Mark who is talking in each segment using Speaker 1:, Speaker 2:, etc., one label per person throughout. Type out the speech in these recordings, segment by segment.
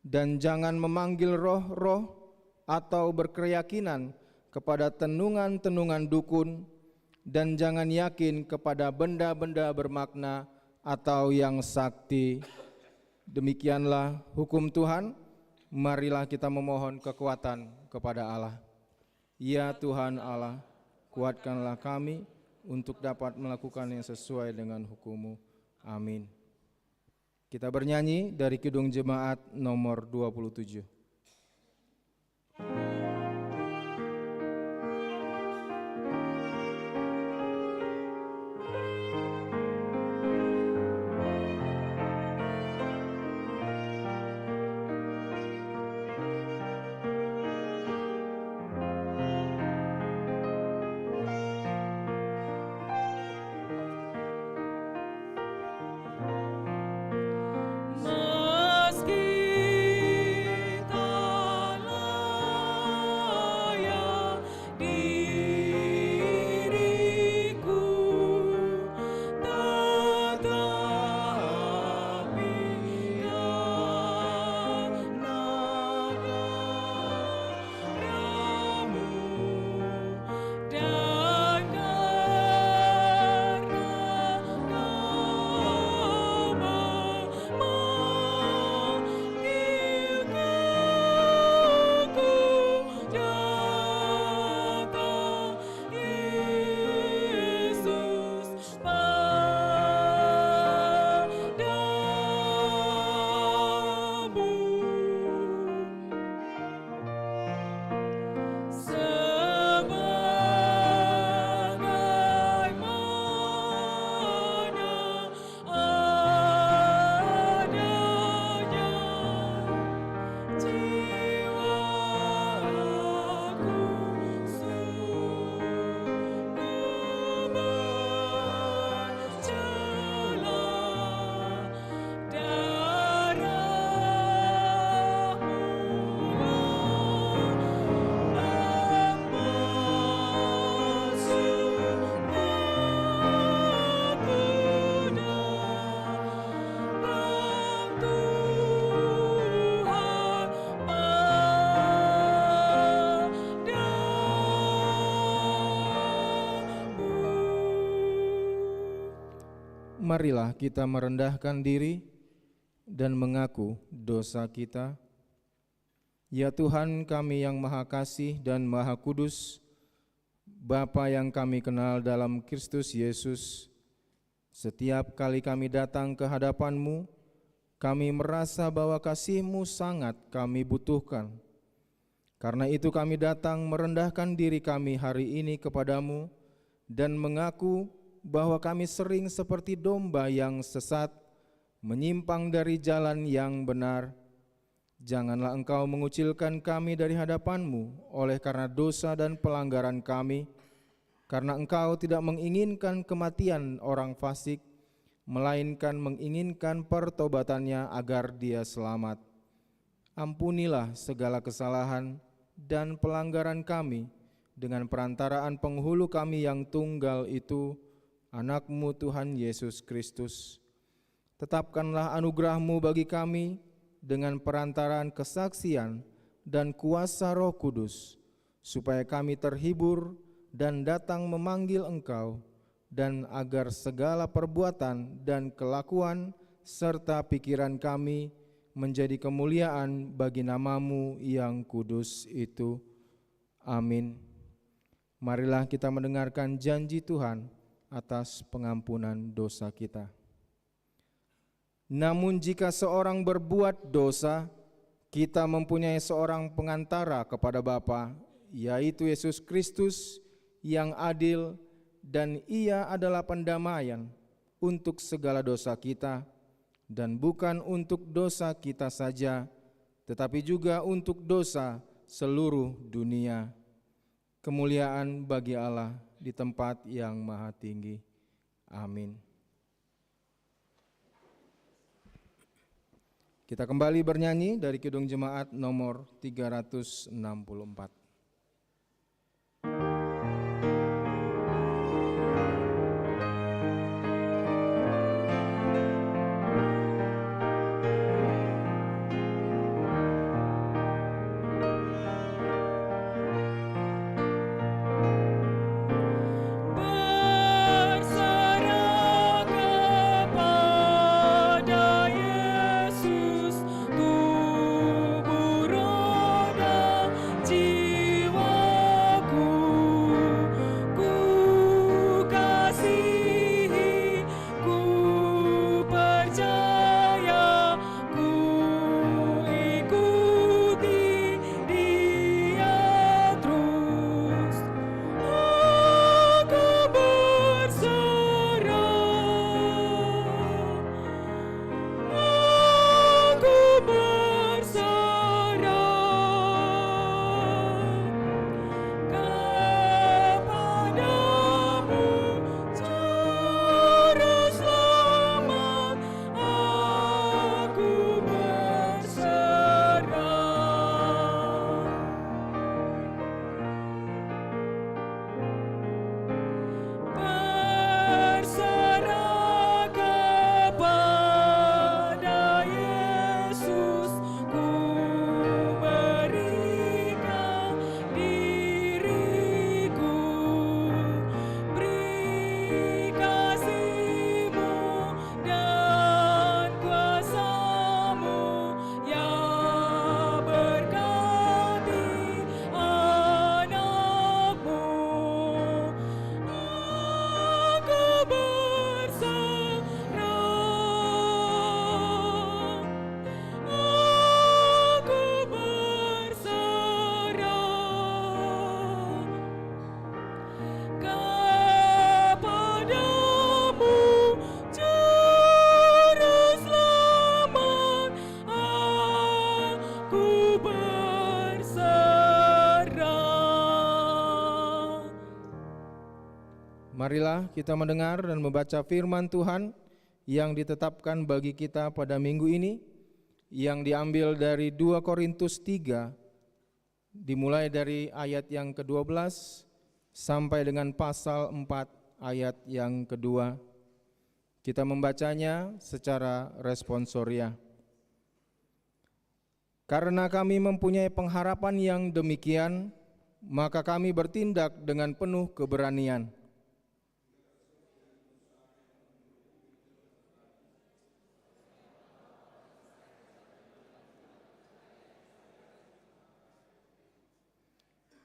Speaker 1: dan jangan memanggil roh-roh atau berkeyakinan kepada tenungan-tenungan dukun, dan jangan yakin kepada benda-benda bermakna atau yang sakti. Demikianlah hukum Tuhan. Marilah kita memohon kekuatan kepada Allah. Ya Tuhan Allah, kuatkanlah kami untuk dapat melakukan yang sesuai dengan hukum-Mu. Amin. Kita bernyanyi dari Kidung Jemaat nomor 27. Marilah kita merendahkan diri dan mengaku dosa kita. Ya Tuhan kami yang Maha Kasih dan Maha Kudus, Bapa yang kami kenal dalam Kristus Yesus, setiap kali kami datang ke hadapan-Mu, kami merasa bahwa kasih-Mu sangat kami butuhkan. Karena itu kami datang merendahkan diri kami hari ini kepadamu dan mengaku bahwa kami sering seperti domba yang sesat, menyimpang dari jalan yang benar. Janganlah Engkau mengucilkan kami dari hadapan-Mu oleh karena dosa dan pelanggaran kami, karena Engkau tidak menginginkan kematian orang fasik, melainkan menginginkan pertobatannya agar dia selamat. Ampunilah segala kesalahan dan pelanggaran kami dengan perantaraan penghulu kami yang tunggal itu, Anak-Mu Tuhan Yesus Kristus. Tetapkanlah anugerah-Mu bagi kami dengan perantaraan kesaksian dan kuasa Roh Kudus, supaya kami terhibur dan datang memanggil Engkau, dan agar segala perbuatan dan kelakuan serta pikiran kami menjadi kemuliaan bagi nama-Mu yang kudus itu. Amin. Marilah kita mendengarkan janji Tuhan atas pengampunan dosa kita. Namun jika seorang berbuat dosa, kita mempunyai seorang pengantara kepada Bapa, yaitu Yesus Kristus yang adil, dan Ia adalah pendamaian untuk segala dosa kita, dan bukan untuk dosa kita saja, tetapi juga untuk dosa seluruh dunia. Kemuliaan bagi Allah di tempat yang maha tinggi. Amin. Kita kembali bernyanyi dari Kidung Jemaat nomor 364. Marilah kita mendengar dan membaca firman Tuhan yang ditetapkan bagi kita pada minggu ini, yang diambil dari 2 Korintus 3, dimulai dari ayat yang ke-12 sampai dengan pasal 4 ayat yang kedua. Kita membacanya secara responsoria. Karena kami mempunyai pengharapan yang demikian, maka kami bertindak dengan penuh keberanian.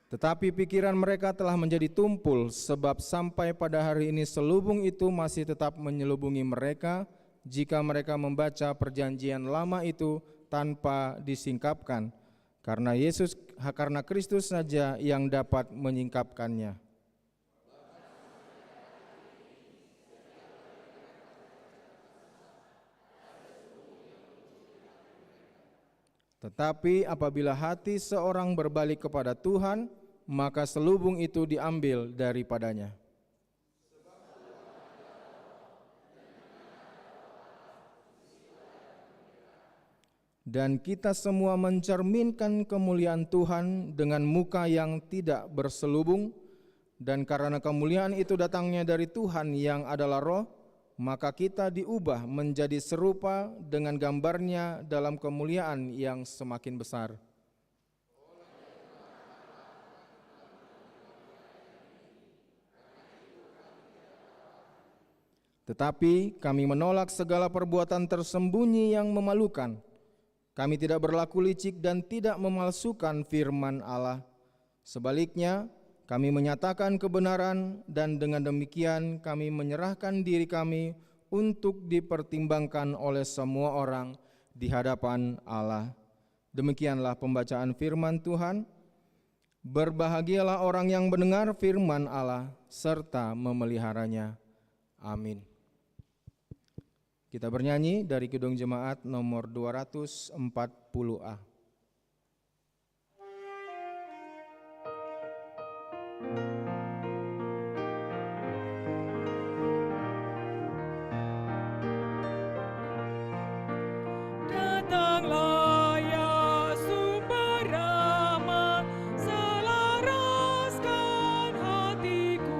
Speaker 1: Tetapi pikiran mereka telah menjadi tumpul, sebab sampai pada hari ini selubung itu masih tetap menyelubungi mereka jika mereka membaca perjanjian lama itu tanpa disingkapkan, karena Kristus saja yang dapat menyingkapkannya. Tetapi apabila hati seorang berbalik kepada Tuhan, maka selubung itu diambil daripadanya. Dan kita semua mencerminkan kemuliaan Tuhan dengan muka yang tidak berselubung, dan karena kemuliaan itu datangnya dari Tuhan yang adalah Roh, maka kita diubah menjadi serupa dengan gambarnya dalam kemuliaan yang semakin besar. Tetapi kami menolak segala perbuatan tersembunyi yang memalukan. Kami tidak berlaku licik dan tidak memalsukan firman Allah. Sebaliknya, kami menyatakan kebenaran, dan dengan demikian kami menyerahkan diri kami untuk dipertimbangkan oleh semua orang di hadapan Allah. Demikianlah pembacaan firman Tuhan. Berbahagialah orang yang mendengar firman Allah serta memeliharanya. Amin. Kita bernyanyi dari Kidung Jemaat nomor 240A.
Speaker 2: Datanglah ya sumber rahmat, selaraskan hatiku,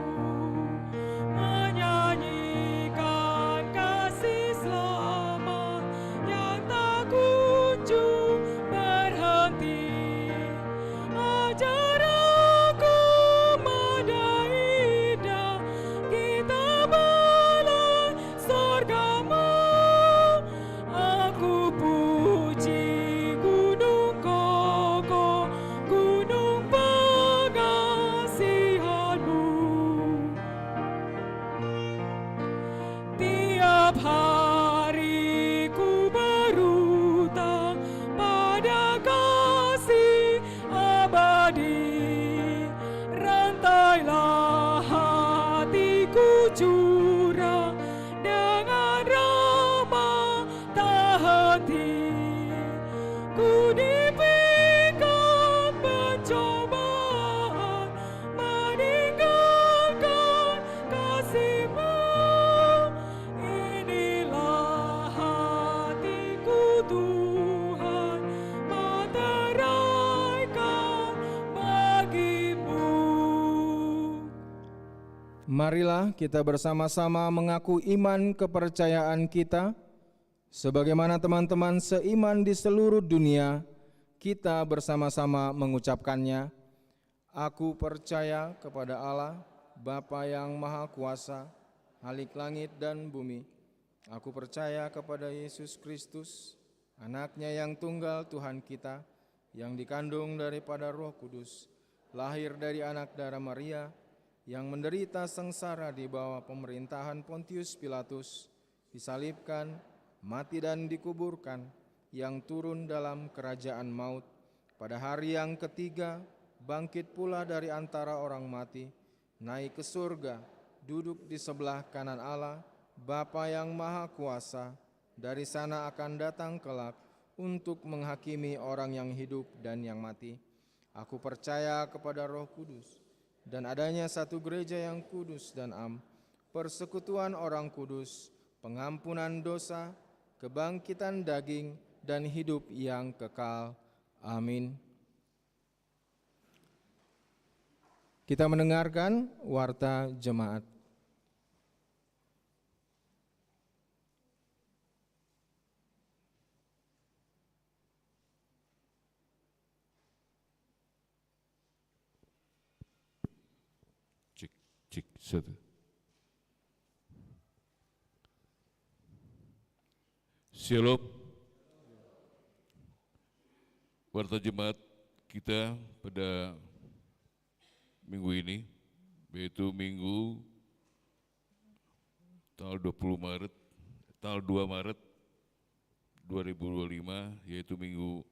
Speaker 2: menyanyikan kasih selamat yang tak kunjung berhenti. Ajar aku madai indah kitab Allah surgamu. Aku puji gunung kokoh, gunung pengasihanmu. Tiap hari ku berutang pada kasih abadi. Rantailah hatiku curang dengan rahmat tak henti. Ku diberikan pencobaan, meninggalkan kasih-Mu. Inilah hatiku Tuhan, meteraikan bagi-Mu.
Speaker 1: Marilah kita bersama-sama mengaku iman kepercayaan kita, sebagaimana teman-teman seiman di seluruh dunia, kita bersama-sama mengucapkannya. Aku percaya kepada Allah, Bapa yang Maha Kuasa, Khalik langit dan bumi. Aku percaya kepada Yesus Kristus, Anaknya yang tunggal Tuhan kita, yang dikandung daripada Roh Kudus, lahir dari anak darah Maria, yang menderita sengsara di bawah pemerintahan Pontius Pilatus, disalibkan, mati dan dikuburkan, yang turun dalam kerajaan maut, pada hari yang ketiga bangkit pula dari antara orang mati, naik ke surga, duduk di sebelah kanan Allah, Bapa yang Maha Kuasa. Dari sana akan datang kelak untuk menghakimi orang yang hidup dan yang mati. Aku percaya kepada Roh Kudus, dan adanya satu gereja yang kudus dan am, persekutuan orang kudus, pengampunan dosa, kebangkitan daging, dan hidup yang kekal. Amin. Kita mendengarkan warta jemaat.
Speaker 3: Cek, satu. Shalom. Warta jemaat kita pada minggu ini, yaitu minggu tanggal 20 Maret, tanggal 2 Maret 2025, yaitu minggu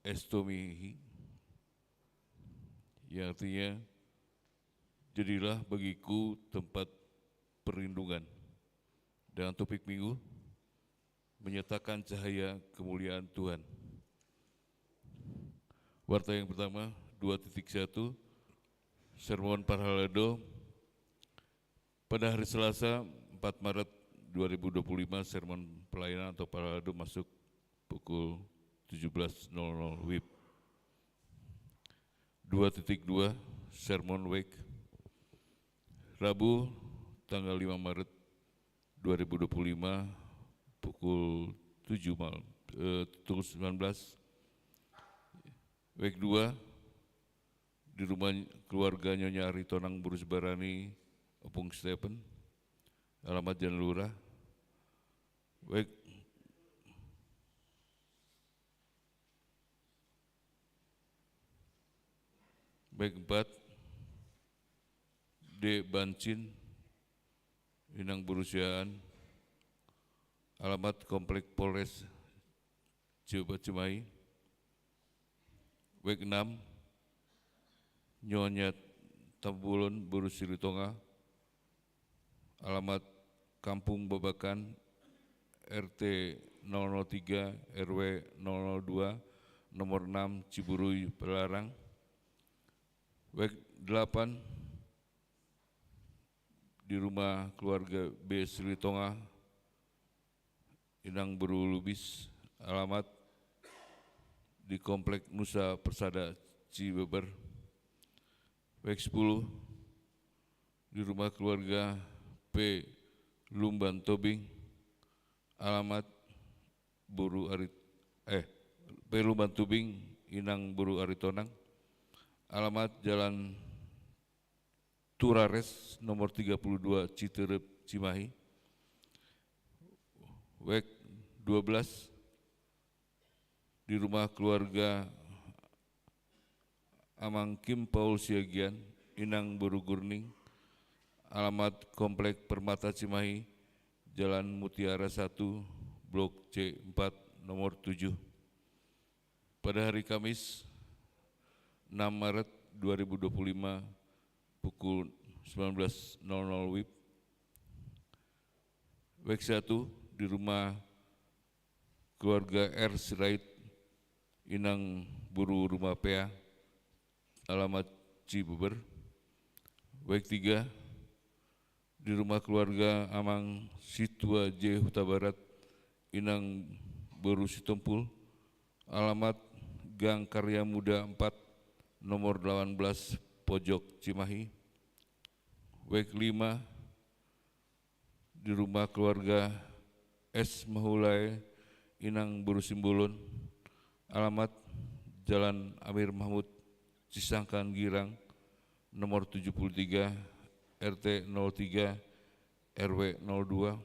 Speaker 3: Estomihi, yang artinya jadilah bagiku tempat perlindungan. Dan topik minggu menyatakan cahaya kemuliaan Tuhan. Warta yang pertama 2.1, Sermon Parhalado pada hari Selasa 4 Maret 2025, sermon pelayanan atau Parhalado masuk pukul 17.00 WIB. 2.2, Sermon Wake Rabu tanggal 5 Maret 2025 pukul 7 malam, 19. Wake 2 di rumah keluarga Nyonya Aritonang Burus Barani, Opung Stephen, alamat Jalan Lurah. Wake Wake 4 D. Bancin, Inang Berusiaan, alamat Komplek Polres Cimahi. Wake 6 Nyonya Tambulon Burus Silitonga, alamat Kampung Babakan, RT 003 RW 002 nomor 6 Ciburui Pelarang. Wake 8 di rumah keluarga B. Silitonga, Inang Beru Lubis, alamat di Komplek Nusa Persada Cibeber. Wake 10 di rumah keluarga P. Lumban Tobing, alamat P. Lumban Tobing, Inang Buru Aritonang, alamat Jalan Turares nomor 32 Citerep Cimahi. Wake 12 di rumah keluarga Amang Kim Paul Siagian, Inang Buru Gurning, alamat Komplek Permata Cimahi, Jalan Mutiara 1, Blok C4 nomor 7. Pada hari Kamis 6 Maret 2025 pukul 19.00 WIB. Wake 1 di rumah keluarga R. Sirait, Inang Buru Rumah Pea, alamat Cibeber. Wake 3 di rumah keluarga Amang Situa J. Huta Barat, Inang Buru Sitompul, alamat Gang Karya Muda 4 nomor 18 Pojok Cimahi. Wake 5 di rumah keluarga S. Mahulai, Inang Buru Simbulun, alamat Jalan Amir Mahmud, Cisangkan Girang, nomor 73, RT 03, RW 02.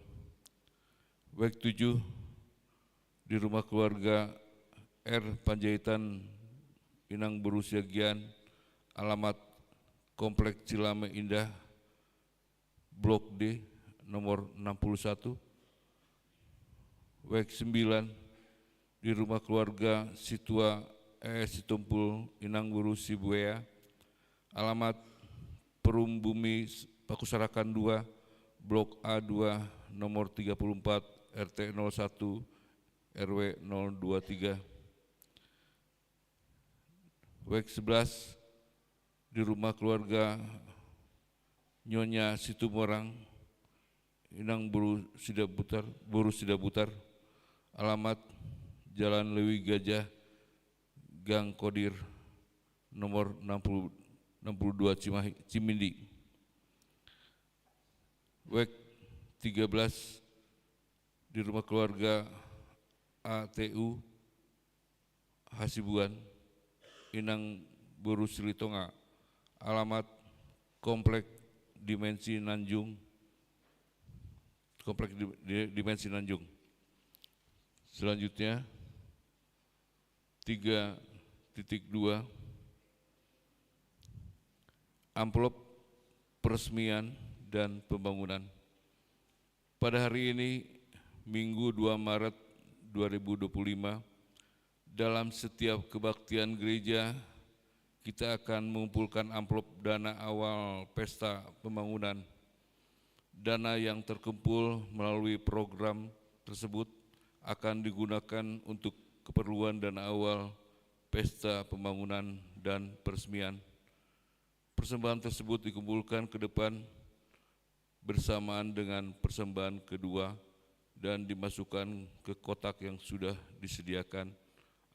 Speaker 3: Wake 7 di rumah keluarga R. Panjaitan, Inang Buru Siagian, alamat Komplek Cilame Indah, Blok D, nomor 61. Wake 9 di rumah keluarga Situa Situmpul, Inang Buru Sibuea, alamat Perum Bumi Pakusarakan 2, Blok A2, nomor 34, RT 01, RW 023. Wake 11 di rumah keluarga Nyonya Situmorang, Inang Buru Sidabutar, alamat Jalan Lewi Gajah, Gang Kodir, nomor 62 Cimindi. WEK 13 di rumah keluarga ATU Hasibuan, Inang Buru Silitonga, alamat Komplek Dimensi Nanjung, Selanjutnya 3.2 amplop peresmian dan pembangunan. Pada hari ini, Minggu 2 Maret 2025, dalam setiap kebaktian gereja, kita akan mengumpulkan amplop dana awal pesta pembangunan. Dana yang terkumpul melalui program tersebut akan digunakan untuk keperluan dana awal pesta pembangunan dan peresmian. Persembahan tersebut dikumpulkan ke depan bersamaan dengan persembahan kedua dan dimasukkan ke kotak yang sudah disediakan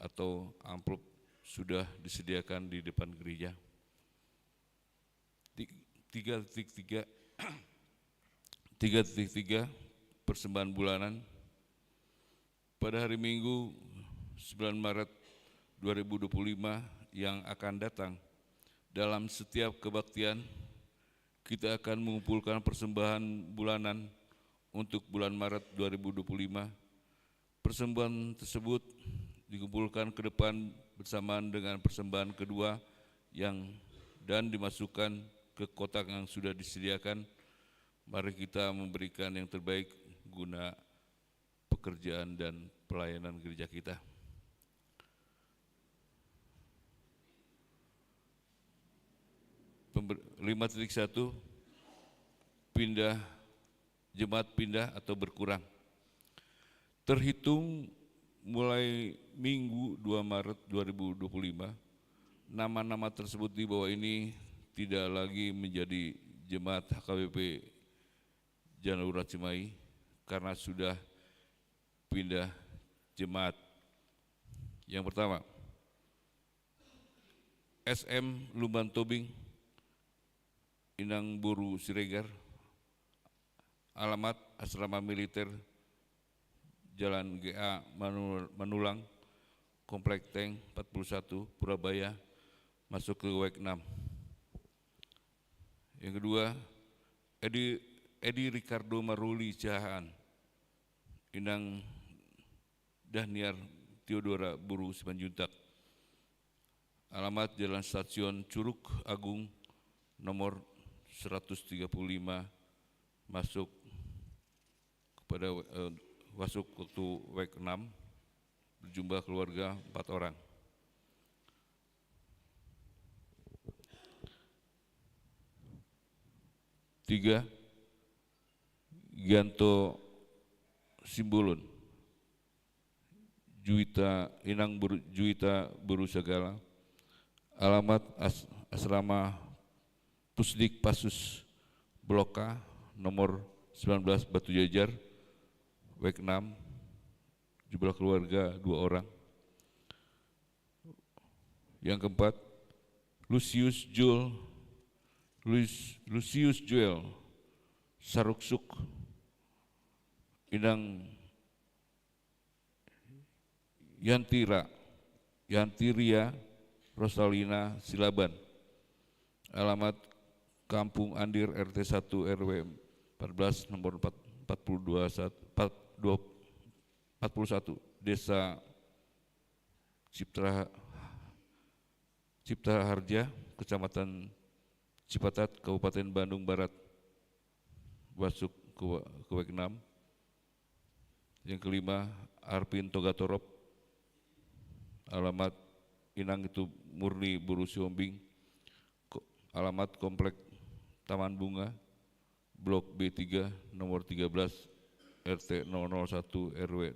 Speaker 3: atau amplop sudah disediakan di depan gereja. 3.3 persembahan bulanan. Pada hari Minggu 9 Maret 2025 yang akan datang, dalam setiap kebaktian kita akan mengumpulkan persembahan bulanan untuk bulan Maret 2025. Persembahan tersebut dikumpulkan ke depan bersamaan dengan persembahan kedua dan dimasukkan ke kotak yang sudah disediakan. Mari kita memberikan yang terbaik guna pekerjaan dan pelayanan gereja kita. Lima titik satu, jemaat pindah atau berkurang. Terhitung mulai Minggu 2 Maret 2025, nama-nama tersebut di bawah ini tidak lagi menjadi jemaat HKBP Janura Cimahi karena sudah pindah jemaat. Yang pertama, SM Lumban Tobing, Inang Buru Siregar, alamat Asrama Militer Jalan GA Manulang, Komplek Tank 41, Purabaya, masuk ke WEK 6. Yang kedua, Edi Ricardo Maruli Cahaan, Inang Dahniar Theodora Buru Simanjuntak, alamat Jalan Stasiun Curug Agung, nomor 135, masuk waktu WEK 6, berjumlah keluarga 4 orang. Tiga, Gianto Simbulun, Inang Juwita Buru Sagala, alamat Asrama Pusdik Pasus Blok K, nomor 19 Batu Jajar, WEK 6, jumlah keluarga 2 orang. Yang keempat, Lucius Joel Saruksuk, Inang Yantiria Rosalina Silaban, alamat Kampung Andir RT 1 RW 14 nomor 41 Desa Cipta Harja, Kecamatan Cipatat, Kabupaten Bandung Barat, masuk ke WEK 6. Yang kelima, Arpin Togatorop, alamat Inang itu Murni Buru Siombing, alamat Komplek Taman Bunga, Blok B3, nomor 13, RT 001 RW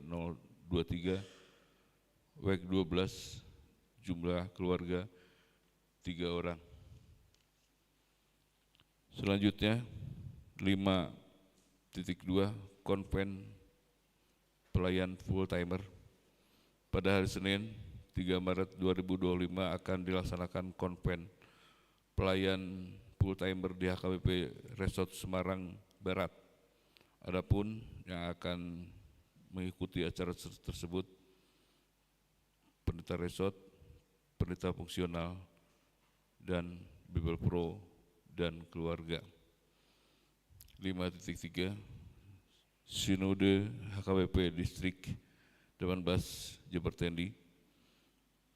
Speaker 3: 023, WEK 12, jumlah keluarga 3 orang. Selanjutnya 5 5.2 Konven Pelayan Full Timer. Pada hari Senin 3 Maret 2025 akan dilaksanakan Konven Pelayan Full Timer di HKBP Resort Semarang Barat. Adapun yang akan mengikuti acara tersebut pendeta resort, pendeta fungsional, dan Bible Pro dan keluarga. 5.3 Sinode HKBP Distrik 18 Jembertendi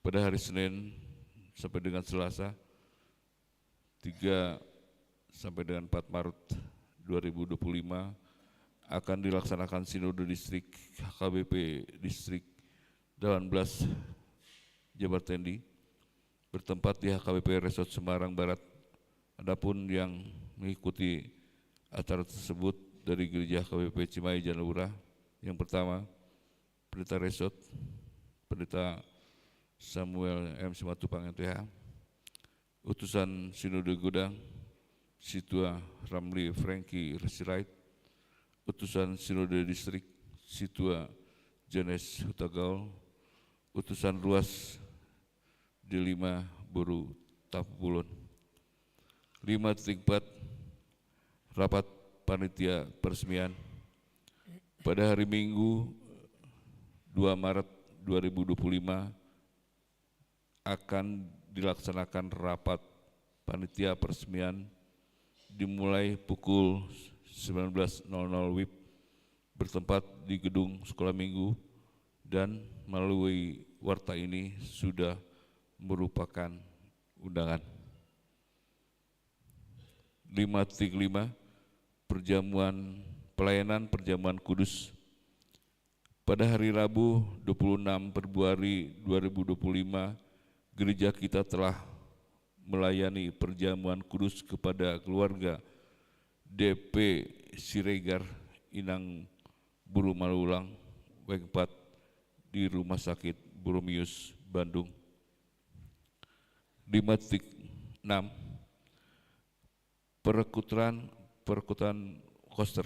Speaker 3: pada hari Senin sampai dengan Selasa 3 sampai dengan 4 Maret 2025 akan dilaksanakan Sinode Distrik HKBP Distrik 18 Jembertendi bertempat di HKBP Resort Semarang Barat. Adapun yang mengikuti acara tersebut dari Gereja HKBP Cimahi Janawura, yang pertama Pendeta Resort, Pendeta Samuel M. Simatupang MTH, Utusan Sinode Gudang, Situa Ramli Franky Resirait, Utusan Sinode Distrik, Situa Janes Hutagaul, Utusan Ruas D5 Buru Tapulun. 5.4 Rapat Panitia Peresmian pada hari Minggu 2 Maret 2025 akan dilaksanakan rapat panitia peresmian dimulai pukul 19.00 WIB bertempat di gedung sekolah minggu dan melalui warta ini sudah merupakan undangan. 5.5 Pelayanan Perjamuan Kudus. Pada hari Rabu 26 Februari 2025, gereja kita telah melayani perjamuan kudus kepada keluarga DP Siregar Inang Buru Malulang Wengpat di Rumah Sakit Buromius, Bandung. 5.6 Perekutan koster.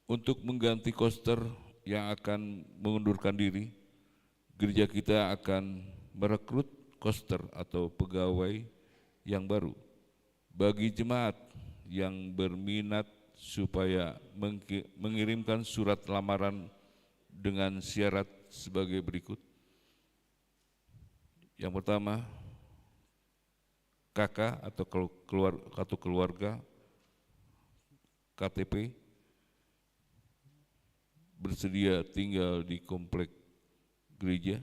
Speaker 3: Untuk mengganti koster yang akan mengundurkan diri, gereja kita akan merekrut koster atau pegawai yang baru. Bagi jemaat yang berminat supaya mengirimkan surat lamaran dengan syarat sebagai berikut. Yang pertama, kakak atau keluarga, KTP, bersedia tinggal di komplek gereja,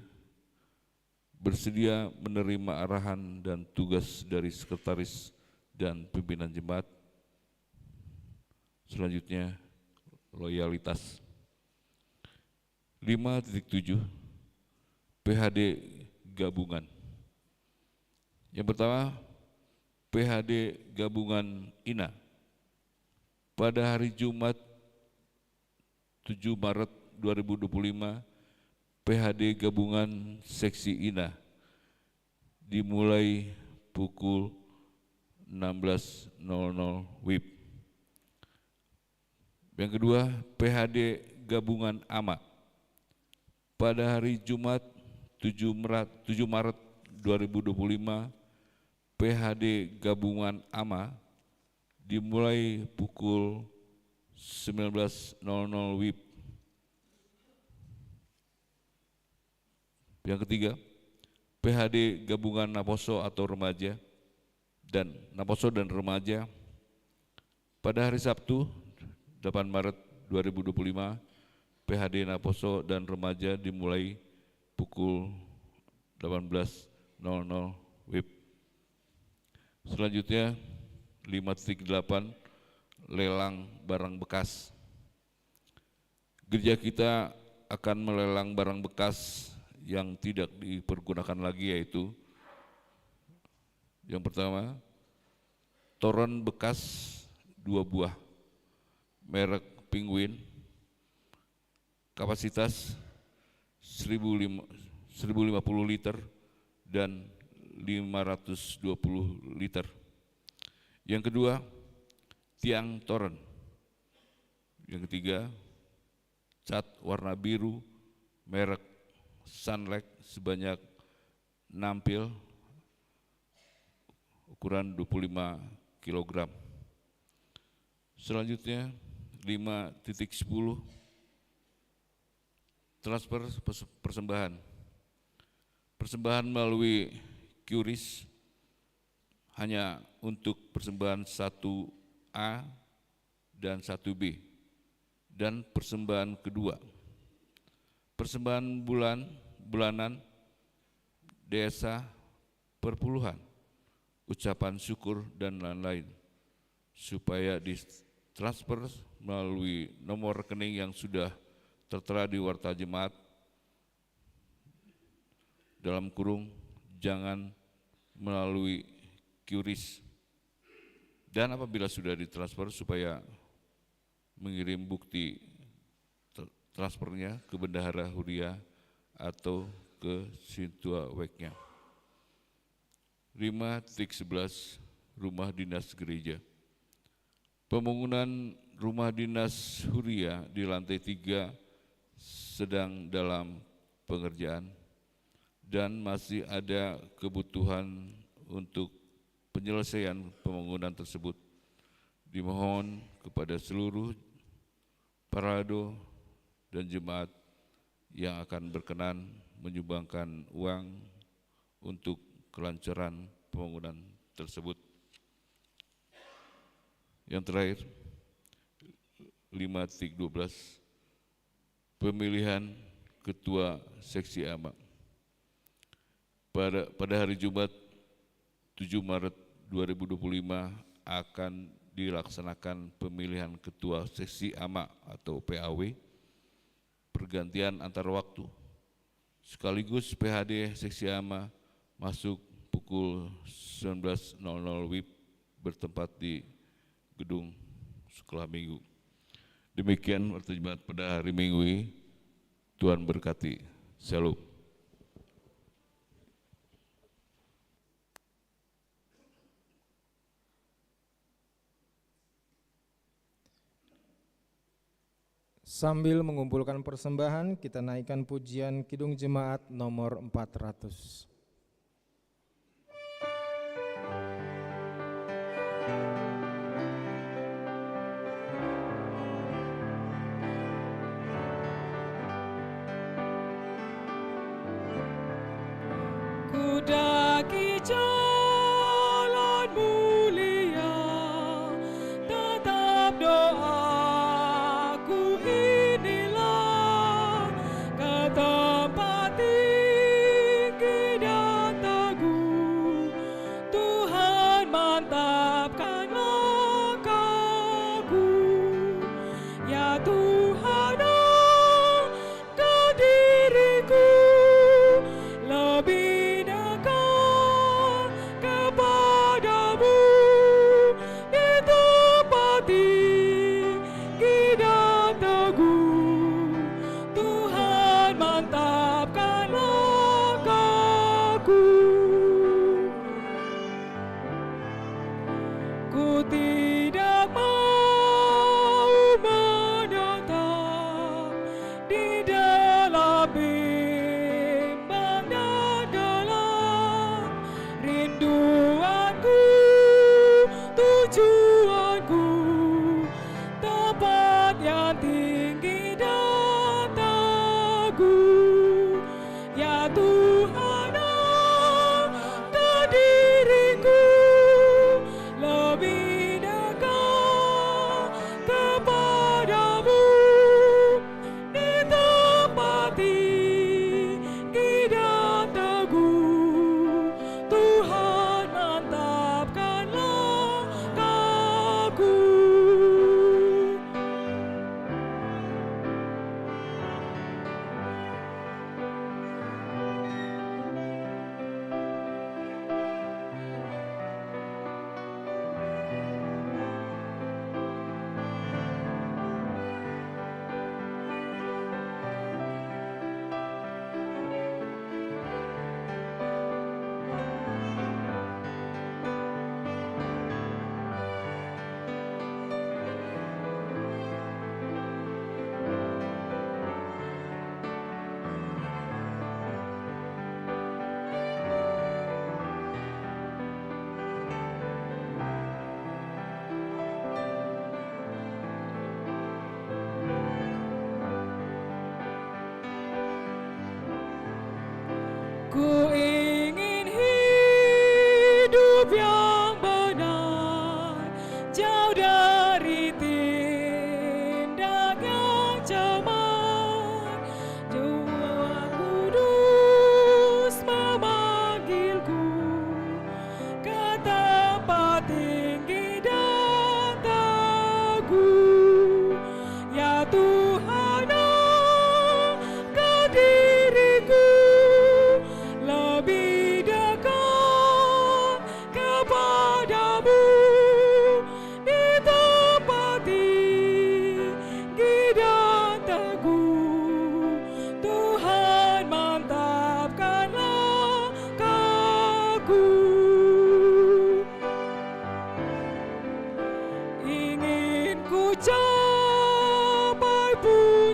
Speaker 3: bersedia menerima arahan dan tugas dari sekretaris dan pimpinan jemaat. Selanjutnya, loyalitas. 5.7 PHD gabungan. Yang pertama, PHD gabungan INA. Pada hari Jumat 7 Maret 2025, PHD gabungan seksi INA dimulai pukul 16.00 WIB. Yang kedua, PHD gabungan AMA. Pada hari Jumat 7 Maret 2025, PHD gabungan AMA dimulai pukul 19.00 WIB. Yang ketiga, PHD gabungan Naposo atau remaja dan Naposo dan remaja pada hari Sabtu 8 Maret 2025, PHD Naposo dan remaja dimulai pukul 18.00 WIB. Selanjutnya 5.8 lelang barang bekas. Gereja kita akan melelang barang bekas yang tidak dipergunakan lagi, yaitu yang pertama, toren bekas 2 buah merek Penguin, kapasitas 1050 liter dan 520 liter. Yang kedua, tiang toren Yang ketiga, cat warna biru merek Sunlight sebanyak 6 pil ukuran 25 kg. Selanjutnya 5.10 transfer persembahan. Persembahan melalui QRIS hanya untuk persembahan 1A dan 1B, dan persembahan kedua. Persembahan bulanan, desa, perpuluhan, ucapan syukur, dan lain-lain, supaya ditransfer melalui nomor rekening yang sudah tertera di Warta Jemaat, dalam kurung, jangan melalui QRIS. Dan apabila sudah ditransfer, supaya mengirim bukti transfernya ke Bendahara Huria atau ke Sintua Weknya. 5.11 Rumah Dinas Gereja. Pembangunan rumah dinas Huria di lantai 3 sedang dalam pengerjaan dan masih ada kebutuhan untuk penyelesaian pembangunan tersebut. Dimohon kepada seluruh parado dan jemaat yang akan berkenan menyumbangkan uang untuk kelancaran pembangunan tersebut. Yang terakhir, 5.12 pemilihan ketua seksi AMA. Pada hari Jumat 7 Maret 2025 akan dilaksanakan pemilihan ketua seksi AMA atau PAW pergantian antar waktu, sekaligus PHD seksi AMA masuk pukul 19.00 WIB bertempat di gedung sekolah minggu. Demikian Warta Jemaat pada hari Minggu ini. Tuhan berkati. Shalom.
Speaker 1: Sambil mengumpulkan persembahan, kita naikkan pujian Kidung Jemaat nomor 400.
Speaker 2: Ku daki jalan mulia, tetap doaku inilah, ke tempat tinggi dan teguh, Tuhan mantapkan langkahku. Ya Tuhan, angkat diriku lebih dekat kepadamu, di tempat tinggi dan teguh, Tuhan mantapkan langkahku. Ku tidak mau menetap di dalam bimbang dan gelap. Rinduanku, tujuanku, tempat yang tinggi dan teguh. Ya Tuhan, angkat diriku lebih dekat kepadamu, di tempat tinggi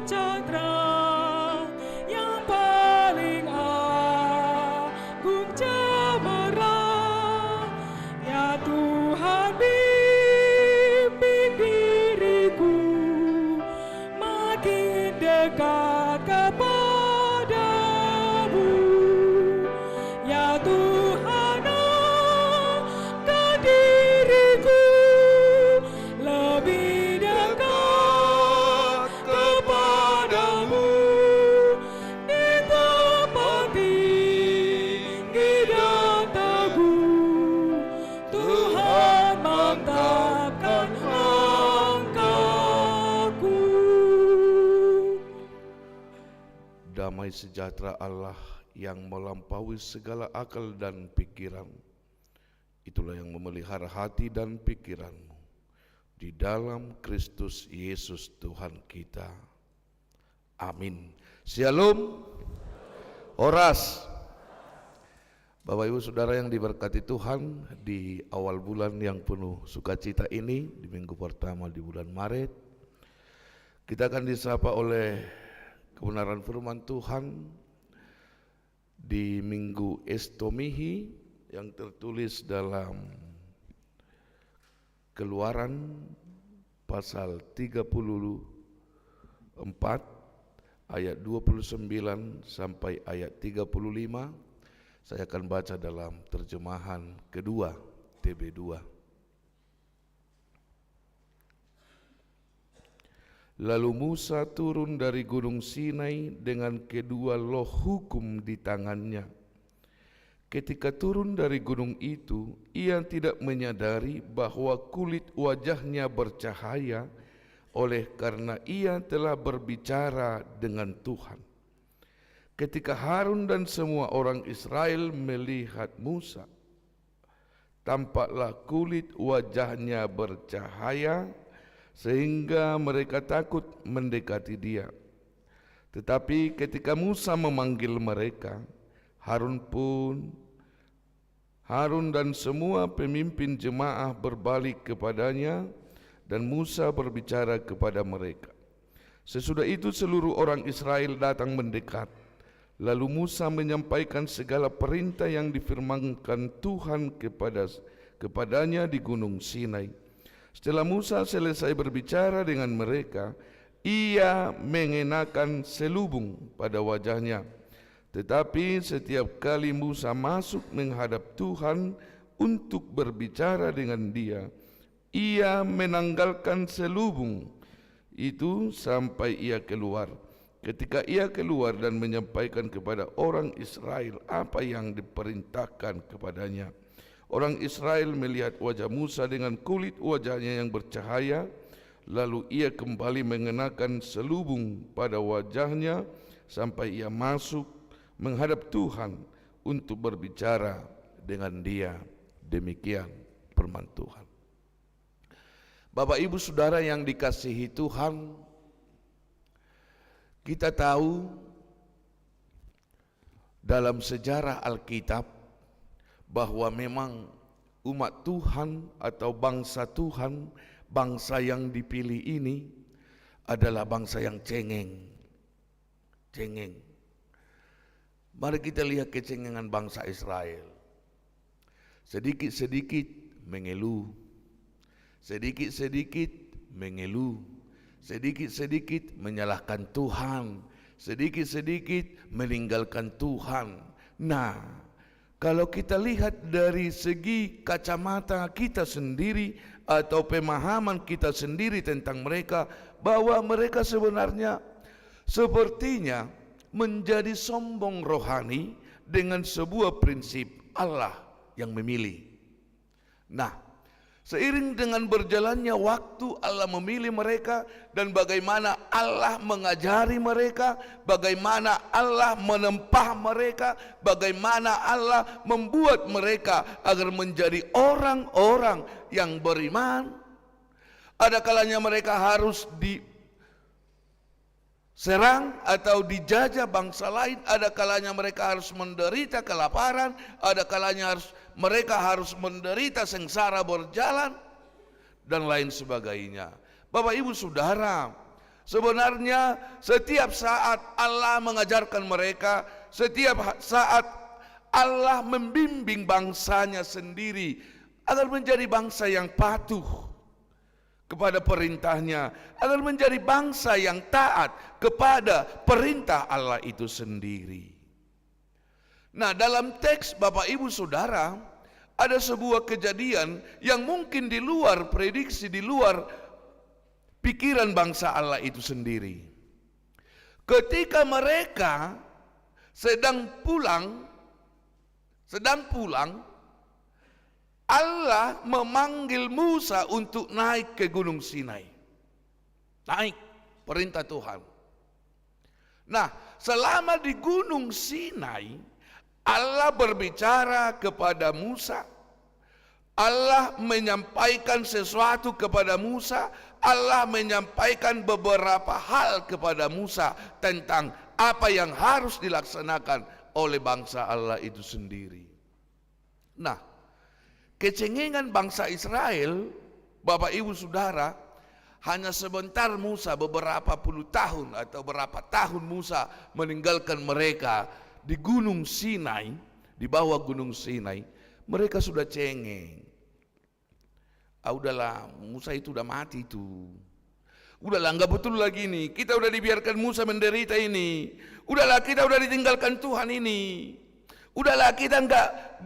Speaker 2: cakra yang paling agung cemerlang. Ya Tuhan, bimbing diriku makin dekat kepadamu. Ya Tuhan, angkat diriku lebih dekat kepadamu di tempat tinggi dan teguh. Tuhan mantapkan langkahku.
Speaker 4: Damai sejahtera Allah yang melampaui segala akal dan pikiran, itulah yang memelihara hati dan pikiranmu di dalam Kristus Yesus Tuhan kita. Amin. Shalom. Horas. Bapak Ibu Saudara yang diberkati Tuhan, di awal bulan yang penuh sukacita ini, di minggu pertama di bulan Maret, kita akan disapa oleh kebenaran firman Tuhan di Minggu Estomihi yang tertulis dalam Keluaran pasal 34 ayat 29 sampai ayat 35. Saya akan baca dalam terjemahan kedua TB2. Lalu Musa turun dari gunung Sinai dengan kedua loh hukum di tangannya. Ketika turun dari gunung itu, ia tidak menyadari bahwa kulit wajahnya bercahaya oleh karena ia telah berbicara dengan Tuhan. Ketika Harun dan semua orang Israel melihat Musa, tampaklah kulit wajahnya bercahaya sehingga mereka takut mendekati dia. Tetapi ketika Musa memanggil mereka, Harun dan semua pemimpin jemaah berbalik kepadanya dan Musa berbicara kepada mereka. Sesudah itu seluruh orang Israel datang mendekat. Lalu Musa menyampaikan segala perintah yang difirmankan Tuhan kepadanya di gunung Sinai. Setelah Musa selesai berbicara dengan mereka, ia mengenakan selubung pada wajahnya. Tetapi setiap kali Musa masuk menghadap Tuhan untuk berbicara dengan dia, ia menanggalkan selubung itu sampai ia keluar. Ketika ia keluar dan menyampaikan kepada orang Israel apa yang diperintahkan kepadanya, orang Israel melihat wajah Musa dengan kulit wajahnya yang bercahaya, lalu ia kembali mengenakan selubung pada wajahnya sampai ia masuk menghadap Tuhan untuk berbicara dengan dia. Demikian firman Tuhan. Bapak Ibu Saudara yang dikasihi Tuhan, kita tahu dalam sejarah Alkitab bahwa memang umat Tuhan atau bangsa Tuhan, bangsa yang dipilih ini adalah bangsa yang cengeng. Mari kita lihat kecengengan bangsa Israel. Sedikit-sedikit mengeluh, sedikit-sedikit mengeluh, sedikit-sedikit menyalahkan Tuhan, sedikit-sedikit meninggalkan Tuhan. Nah, kalau kita lihat dari segi kacamata kita sendiri atau pemahaman kita sendiri tentang mereka, bahwa mereka sebenarnya sepertinya menjadi sombong rohani dengan sebuah prinsip Allah yang memilih. Nah, seiring dengan berjalannya waktu, Allah memilih mereka, dan bagaimana Allah mengajari mereka, bagaimana Allah menempah mereka, bagaimana Allah membuat mereka agar menjadi orang-orang yang beriman. Ada kalanya mereka harus diserang atau dijajah bangsa lain, ada kalanya mereka harus menderita kelaparan, ada kalanya mereka harus menderita sengsara berjalan, dan lain sebagainya. Bapak Ibu Saudara, Sebenarnya setiap saat Allah mengajarkan mereka, setiap saat Allah membimbing bangsanya sendiri agar menjadi bangsa yang patuh kepada perintahnya, agar menjadi bangsa yang taat kepada perintah Allah itu sendiri. Nah, dalam teks Bapak Ibu Saudara, ada sebuah kejadian yang mungkin di luar prediksi, di luar pikiran bangsa Allah itu sendiri. Ketika mereka sedang pulang, Allah memanggil Musa untuk naik ke Gunung Sinai. Naik, perintah Tuhan. Nah, selama di Gunung Sinai, Allah berbicara kepada Musa. Allah menyampaikan sesuatu kepada Musa. Allah menyampaikan beberapa hal kepada Musa tentang apa yang harus dilaksanakan oleh bangsa Allah itu sendiri. Nah, kecengengan bangsa Israel, Bapak Ibu Saudara, hanya sebentar Musa, beberapa puluh tahun atau berapa tahun Musa meninggalkan mereka di Gunung Sinai, di bawah Gunung Sinai, mereka sudah cengeng. Udahlah, Musa itu udah mati itu. Udahlah, enggak betul lagi nih. Kita udah dibiarkan Musa menderita ini. Udahlah, kita udah ditinggalkan Tuhan ini. Udahlah, kita enggak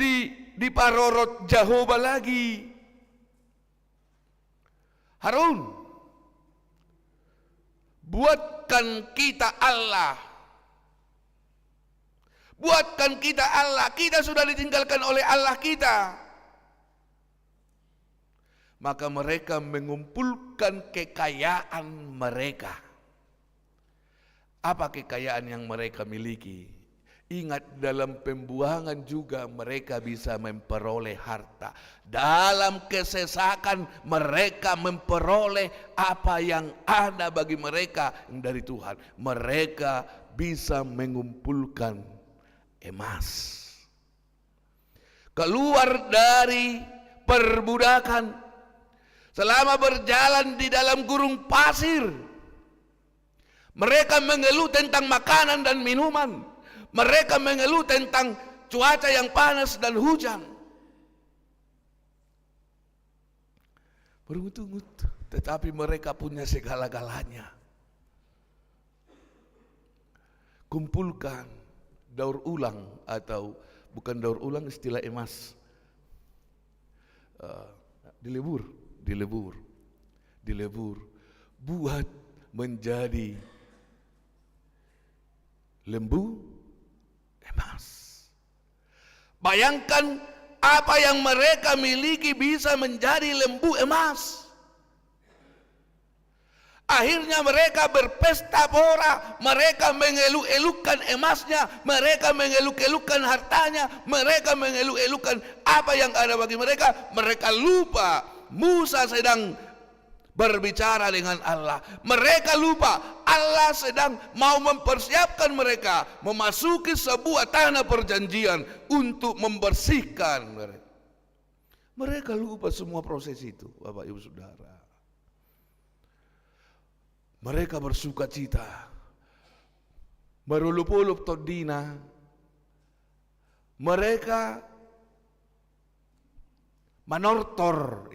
Speaker 4: diparorot Jehovah lagi. Harun, buatkan kita Allah. Buatkan kita Allah. Kita sudah ditinggalkan oleh Allah kita. Maka mereka mengumpulkan kekayaan mereka. Apa kekayaan yang mereka miliki? Ingat, dalam pembuangan juga mereka bisa memperoleh harta. Dalam kesesakan mereka memperoleh apa yang ada bagi mereka yang dari Tuhan. Mereka bisa mengumpulkan emas. Keluar dari perbudakan, selama berjalan di dalam gurun pasir, mereka mengeluh tentang makanan dan minuman. Mereka mengeluh tentang cuaca yang panas dan hujan. Berungut-ungut, tetapi mereka punya segala-galanya. Kumpulkan daur ulang, atau bukan daur ulang, istilah emas, dilebur, buat menjadi lembu emas. Bayangkan apa yang mereka miliki bisa menjadi lembu emas. Akhirnya mereka berpesta pora, mereka mengeluk-elukkan emasnya, mereka mengeluk-elukkan hartanya, mereka mengeluk-elukkan apa yang ada bagi mereka. Mereka lupa Musa sedang berbicara dengan Allah. Mereka lupa Allah sedang mau mempersiapkan mereka memasuki sebuah tanah perjanjian untuk membersihkan mereka. Mereka lupa semua proses itu, Bapak Ibu Saudara. Mereka bersuka cita, merulup-ulup todina. Mereka manortor.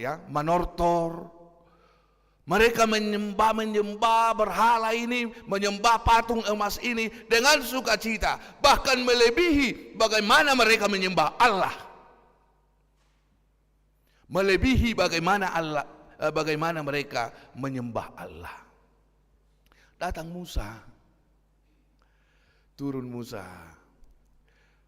Speaker 4: Mereka menyembah berhala ini, menyembah patung emas ini dengan sukacita, bahkan melebihi bagaimana mereka menyembah Allah. Melebihi bagaimana mereka menyembah Allah. Datang Musa, turun Musa.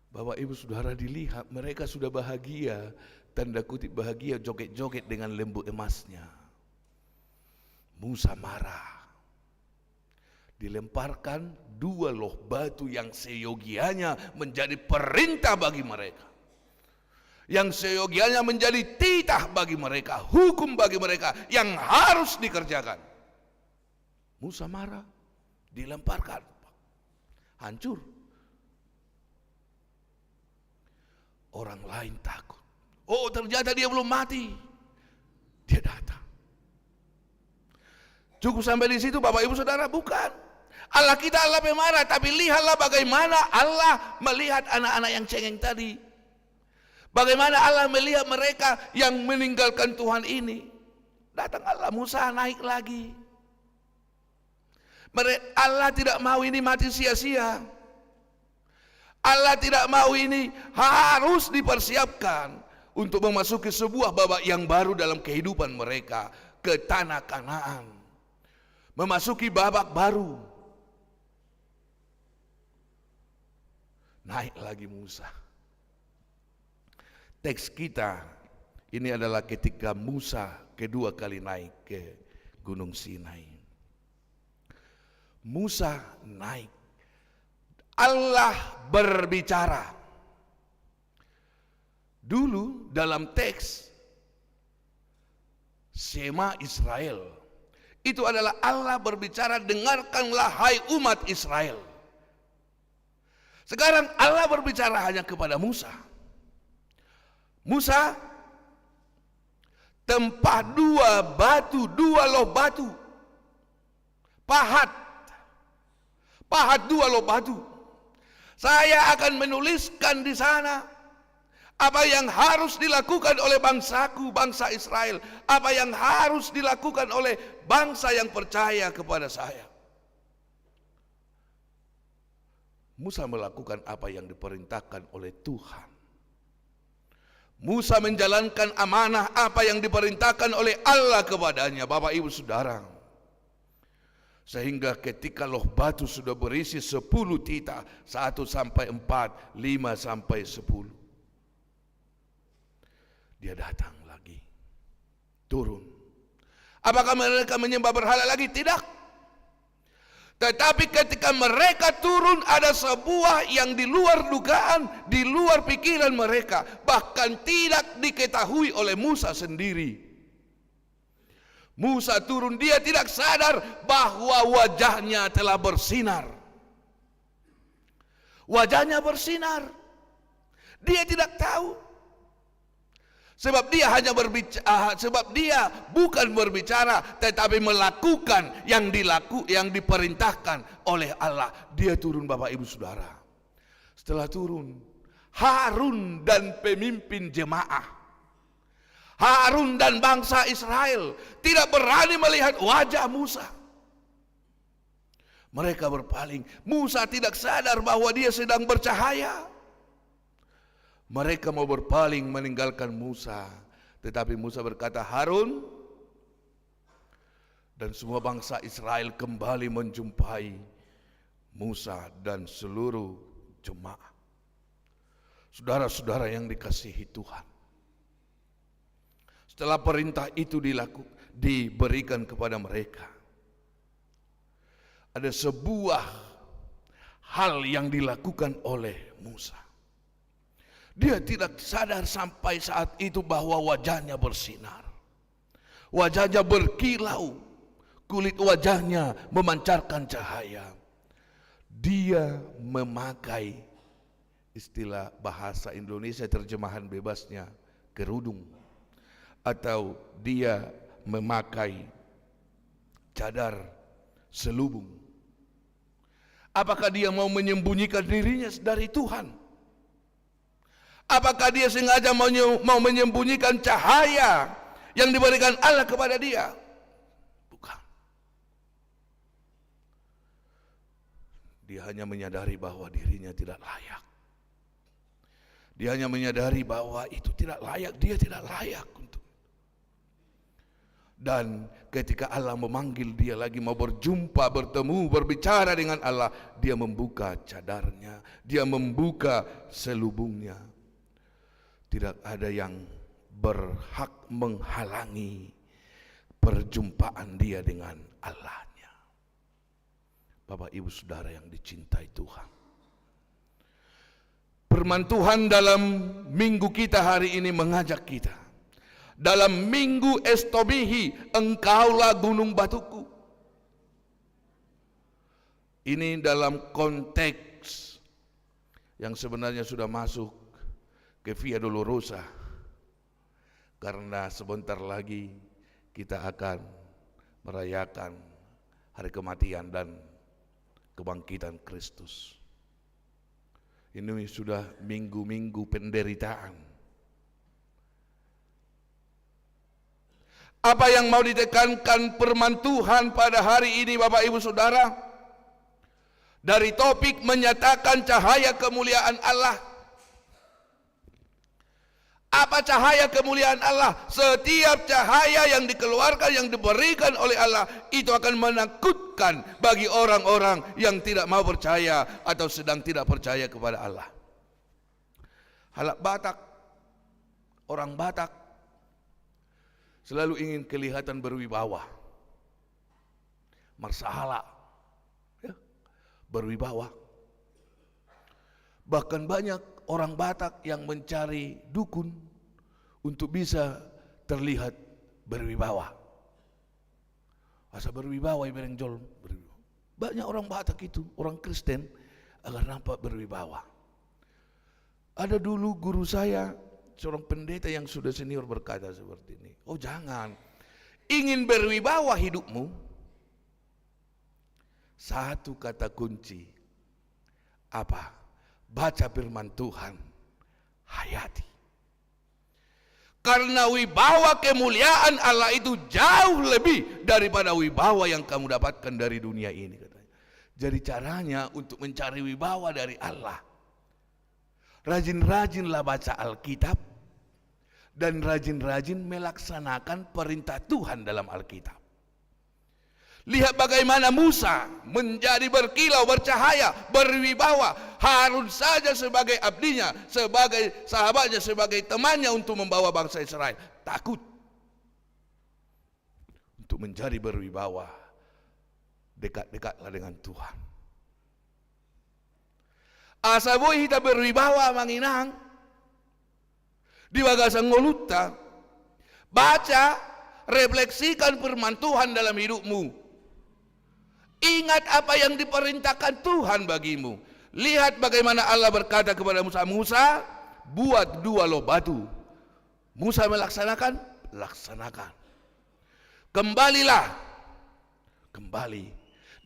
Speaker 4: Bapak Ibu Saudara, dilihat mereka sudah bahagia, tanda kutip bahagia, joget-joget dengan lembu emasnya. Musa marah. Dilemparkan 2 loh batu yang seyogianya menjadi perintah bagi mereka. Yang seyogianya menjadi titah bagi mereka, hukum bagi mereka yang harus dikerjakan. Musa marah, dilemparkan, hancur. Orang lain takut. Oh, ternyata dia belum mati. Dia datang. Cukup sampai di situ Bapak Ibu Saudara? Bukan. Allah kita Allah pemarah, tapi lihatlah bagaimana Allah melihat anak-anak yang cengeng tadi. Bagaimana Allah melihat mereka yang meninggalkan Tuhan ini. Datang Allah, Musa naik lagi. Allah tidak mau ini mati sia-sia. Allah tidak mau ini harus dipersiapkan untuk memasuki sebuah babak yang baru dalam kehidupan mereka, ke tanah Kanaan. Memasuki babak baru. Naik lagi Musa. Teks kita ini adalah ketika Musa kedua kali naik ke Gunung Sinai. Musa naik. Allah berbicara. Dulu dalam teks Shema Israel, itu adalah Allah berbicara, dengarkanlah hai umat Israel. Sekarang Allah berbicara hanya kepada Musa. Musa, tempah dua loh batu, pahat dua loh batu. Saya akan menuliskan di sana apa yang harus dilakukan oleh bangsaku, bangsa Israel. Apa yang harus dilakukan oleh bangsa yang percaya kepada saya. Musa melakukan apa yang diperintahkan oleh Tuhan. Musa menjalankan amanah apa yang diperintahkan oleh Allah kepadanya, Bapak Ibu Saudara. Sehingga ketika loh batu sudah berisi 10 tita, 1 sampai 4, 5 sampai 10. Dia datang lagi, turun. Apakah mereka menyembah berhala lagi? Tidak. Tetapi ketika mereka turun, ada sebuah yang di luar dugaan, di luar pikiran mereka, bahkan tidak diketahui oleh Musa sendiri. Musa turun, dia tidak sadar bahwa wajahnya telah bersinar. Wajahnya bersinar. Dia tidak tahu. Sebab dia hanya berbicara, sebab dia bukan berbicara, tetapi melakukan yang diperintahkan oleh Allah. Dia turun, Bapak Ibu Saudara. Setelah turun, Harun dan pemimpin jemaah, Harun dan bangsa Israel tidak berani melihat wajah Musa. Mereka berpaling. Musa tidak sadar bahwa dia sedang bercahaya. Mereka mau berpaling meninggalkan Musa. Tetapi Musa berkata, Harun dan semua bangsa Israel kembali menjumpai Musa dan seluruh jemaah. Saudara-saudara yang dikasihi Tuhan, setelah perintah itu diberikan kepada mereka, ada sebuah hal yang dilakukan oleh Musa. Dia tidak sadar sampai saat itu bahwa wajahnya bersinar. Wajahnya berkilau. Kulit wajahnya memancarkan cahaya. Dia memakai, istilah bahasa Indonesia terjemahan bebasnya, kerudung. Atau dia memakai cadar selubung. Apakah dia mau menyembunyikan dirinya dari Tuhan? Apakah dia sengaja mau menyembunyikan cahaya yang diberikan Allah kepada dia? Bukan. Dia hanya menyadari bahwa dirinya tidak layak. Dia hanya menyadari bahwa itu tidak layak, dia tidak layak untuk. Dan ketika Allah memanggil dia lagi mau berjumpa, bertemu, berbicara dengan Allah, dia membuka cadarnya, dia membuka selubungnya. Tidak ada yang berhak menghalangi perjumpaan dia dengan Allahnya. Bapak Ibu Saudara yang dicintai Tuhan, firman Tuhan dalam minggu kita hari ini mengajak kita. Dalam minggu Estomihi, engkaulah gunung batuku. Ini dalam konteks yang sebenarnya sudah masuk ke Via Dolorosa, karena sebentar lagi kita akan merayakan hari kematian dan kebangkitan Kristus. Ini sudah minggu-minggu penderitaan. Apa yang mau ditekankan firman Tuhan pada hari ini Bapak Ibu Saudara? Dari topik menyatakan cahaya kemuliaan Allah. Apa cahaya kemuliaan Allah? Setiap cahaya yang dikeluarkan, yang diberikan oleh Allah, itu akan menakutkan bagi orang-orang yang tidak mau percaya atau sedang tidak percaya kepada Allah. Halak Batak, orang Batak selalu ingin kelihatan berwibawa. Marsahala, ya, berwibawa. Bahkan banyak orang Batak yang mencari dukun untuk bisa terlihat berwibawa. Asa berwibawa ibareng jol. Banyak orang Batak itu, orang Kristen, agar nampak berwibawa. Ada dulu guru saya, seorang pendeta yang sudah senior berkata seperti ini. Oh jangan, ingin berwibawa hidupmu, satu kata kunci. Apa? Baca firman Tuhan, hayati. Karena wibawa kemuliaan Allah itu jauh lebih daripada wibawa yang kamu dapatkan dari dunia ini, katanya. Jadi caranya untuk mencari wibawa dari Allah, rajin-rajinlah baca Alkitab dan rajin-rajin melaksanakan perintah Tuhan dalam Alkitab. Lihat bagaimana Musa menjadi berkilau, bercahaya, berwibawa. Harun saja sebagai abdinya, sebagai sahabatnya, sebagai temannya untuk membawa bangsa Israel takut untuk menjadi berwibawa. Dekat-dekatlah dengan Tuhan. Asa boy kita berwibawa manginang di bagasan ngoluta. Baca, refleksikan firman Tuhan dalam hidupmu. Ingat apa yang diperintahkan Tuhan bagimu. Lihat bagaimana Allah berkata kepada Musa, Musa, buat 2 loh batu. Musa melaksanakan, laksanakan. Kembalilah, kembali.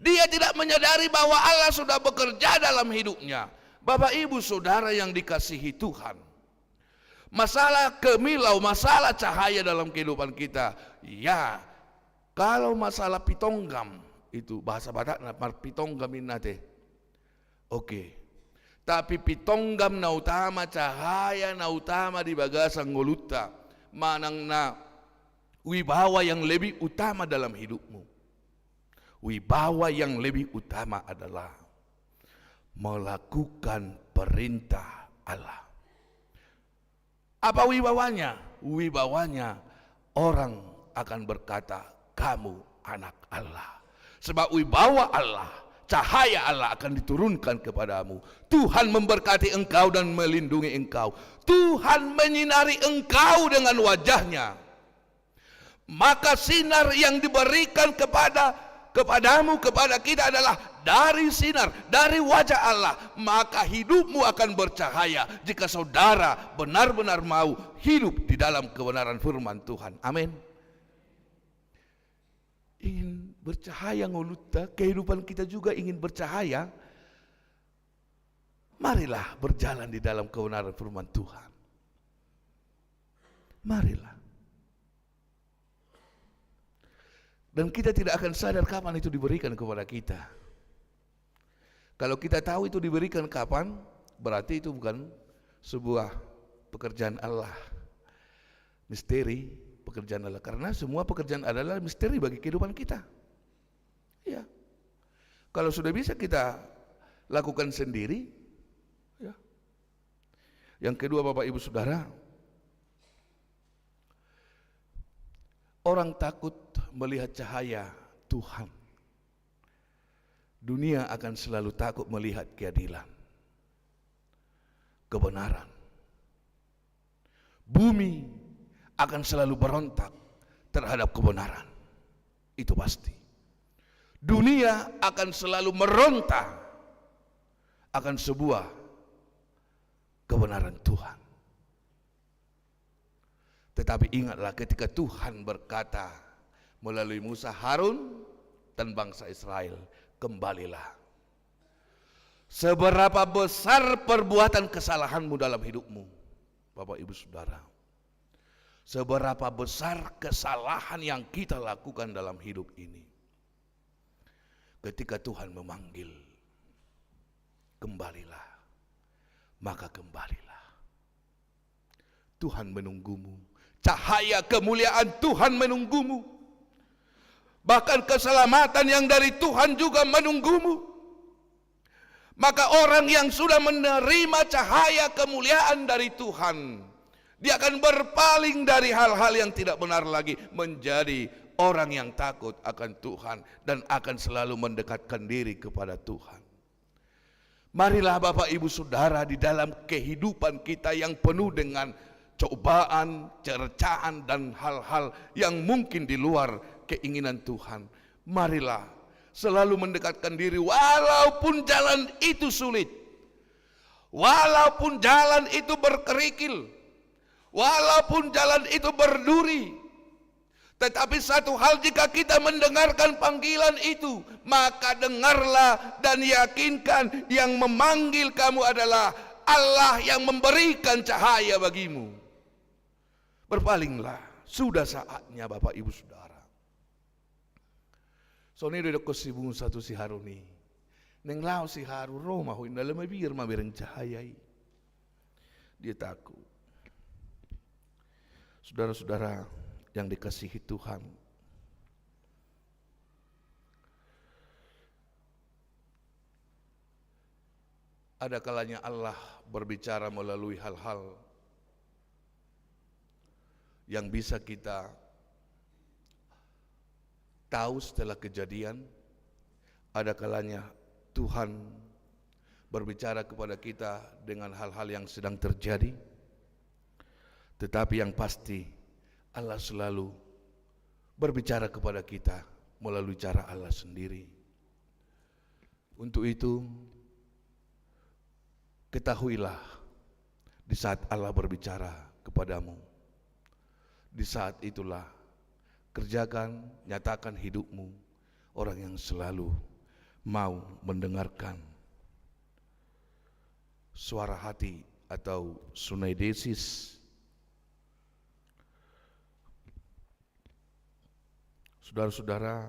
Speaker 4: Dia tidak menyadari bahwa Allah sudah bekerja dalam hidupnya. Bapak Ibu Saudara yang dikasihi Tuhan, masalah kemilau, masalah cahaya dalam kehidupan kita, ya, kalau masalah pitonggam, itu bahasa Batak pitonggam inate. Oke. Tapi pitonggam na utama, cahaya na utama di bagasan ngoluta, manang na wibawa yang lebih utama dalam hidupmu. Wibawa yang lebih utama adalah melakukan perintah Allah. Apa wibawanya? Wibawanya orang akan berkata, kamu anak Allah. Sebab wibawa Allah, cahaya Allah akan diturunkan kepadamu. Tuhan memberkati engkau dan melindungi engkau. Tuhan menyinari engkau dengan wajahnya. Maka sinar yang diberikan kepadamu, kepada kita adalah dari sinar, dari wajah Allah. Maka hidupmu akan bercahaya jika saudara benar-benar mau hidup di dalam kebenaran firman Tuhan. Amin. Ingin bercahaya ngoluta, kehidupan kita juga ingin bercahaya. Marilah berjalan di dalam kebenaran firman Tuhan. Marilah. Dan kita tidak akan sadar kapan itu diberikan kepada kita. Kalau kita tahu itu diberikan kapan, berarti itu bukan sebuah pekerjaan Allah. Misteri pekerjaan Allah, karena semua pekerjaan adalah misteri bagi kehidupan kita. Ya. Kalau sudah bisa kita lakukan sendiri, ya. Yang kedua Bapak Ibu Saudara, orang takut melihat cahaya Tuhan. Dunia akan selalu takut melihat keadilan, kebenaran. Bumi akan selalu berontak terhadap kebenaran. Itu pasti. Dunia akan selalu meronta akan sebuah kebenaran Tuhan. Tetapi ingatlah ketika Tuhan berkata melalui Musa, Harun, dan bangsa Israel, kembalilah. Seberapa besar perbuatan kesalahanmu dalam hidupmu, Bapak Ibu Saudara, seberapa besar kesalahan yang kita lakukan dalam hidup ini, ketika Tuhan memanggil, kembalilah, maka kembalilah. Tuhan menunggumu, cahaya kemuliaan Tuhan menunggumu, bahkan keselamatan yang dari Tuhan juga menunggumu. Maka orang yang sudah menerima cahaya kemuliaan dari Tuhan, dia akan berpaling dari hal-hal yang tidak benar lagi, menjadi orang yang takut akan Tuhan dan akan selalu mendekatkan diri kepada Tuhan. Marilah Bapak Ibu Saudara, di dalam kehidupan kita yang penuh dengan cobaan, cercaan, dan hal-hal yang mungkin di luar keinginan Tuhan, marilah selalu mendekatkan diri walaupun jalan itu sulit, walaupun jalan itu berkerikil, walaupun jalan itu berduri. Tetapi satu hal, jika kita mendengarkan panggilan itu, maka dengarlah dan yakinkan yang memanggil kamu adalah Allah yang memberikan cahaya bagimu. Berpalinglah, sudah saatnya Bapak Ibu Saudara. So ni duduk kesibung satu si Haruni, neng lau si Haru roh mahu dalam mabir mabireng cahayai. Dia takut. Saudara-saudara yang dikasihi Tuhan, ada kalanya Allah berbicara melalui hal-hal yang bisa kita tahu setelah kejadian. Ada kalanya Tuhan berbicara kepada kita dengan hal-hal yang sedang terjadi. Tetapi yang pasti, Allah selalu berbicara kepada kita melalui cara Allah sendiri. Untuk itu, ketahuilah, di saat Allah berbicara kepadamu, di saat itulah kerjakan, nyatakan hidupmu orang yang selalu mau mendengarkan suara hati atau sunedesis. Saudara-saudara,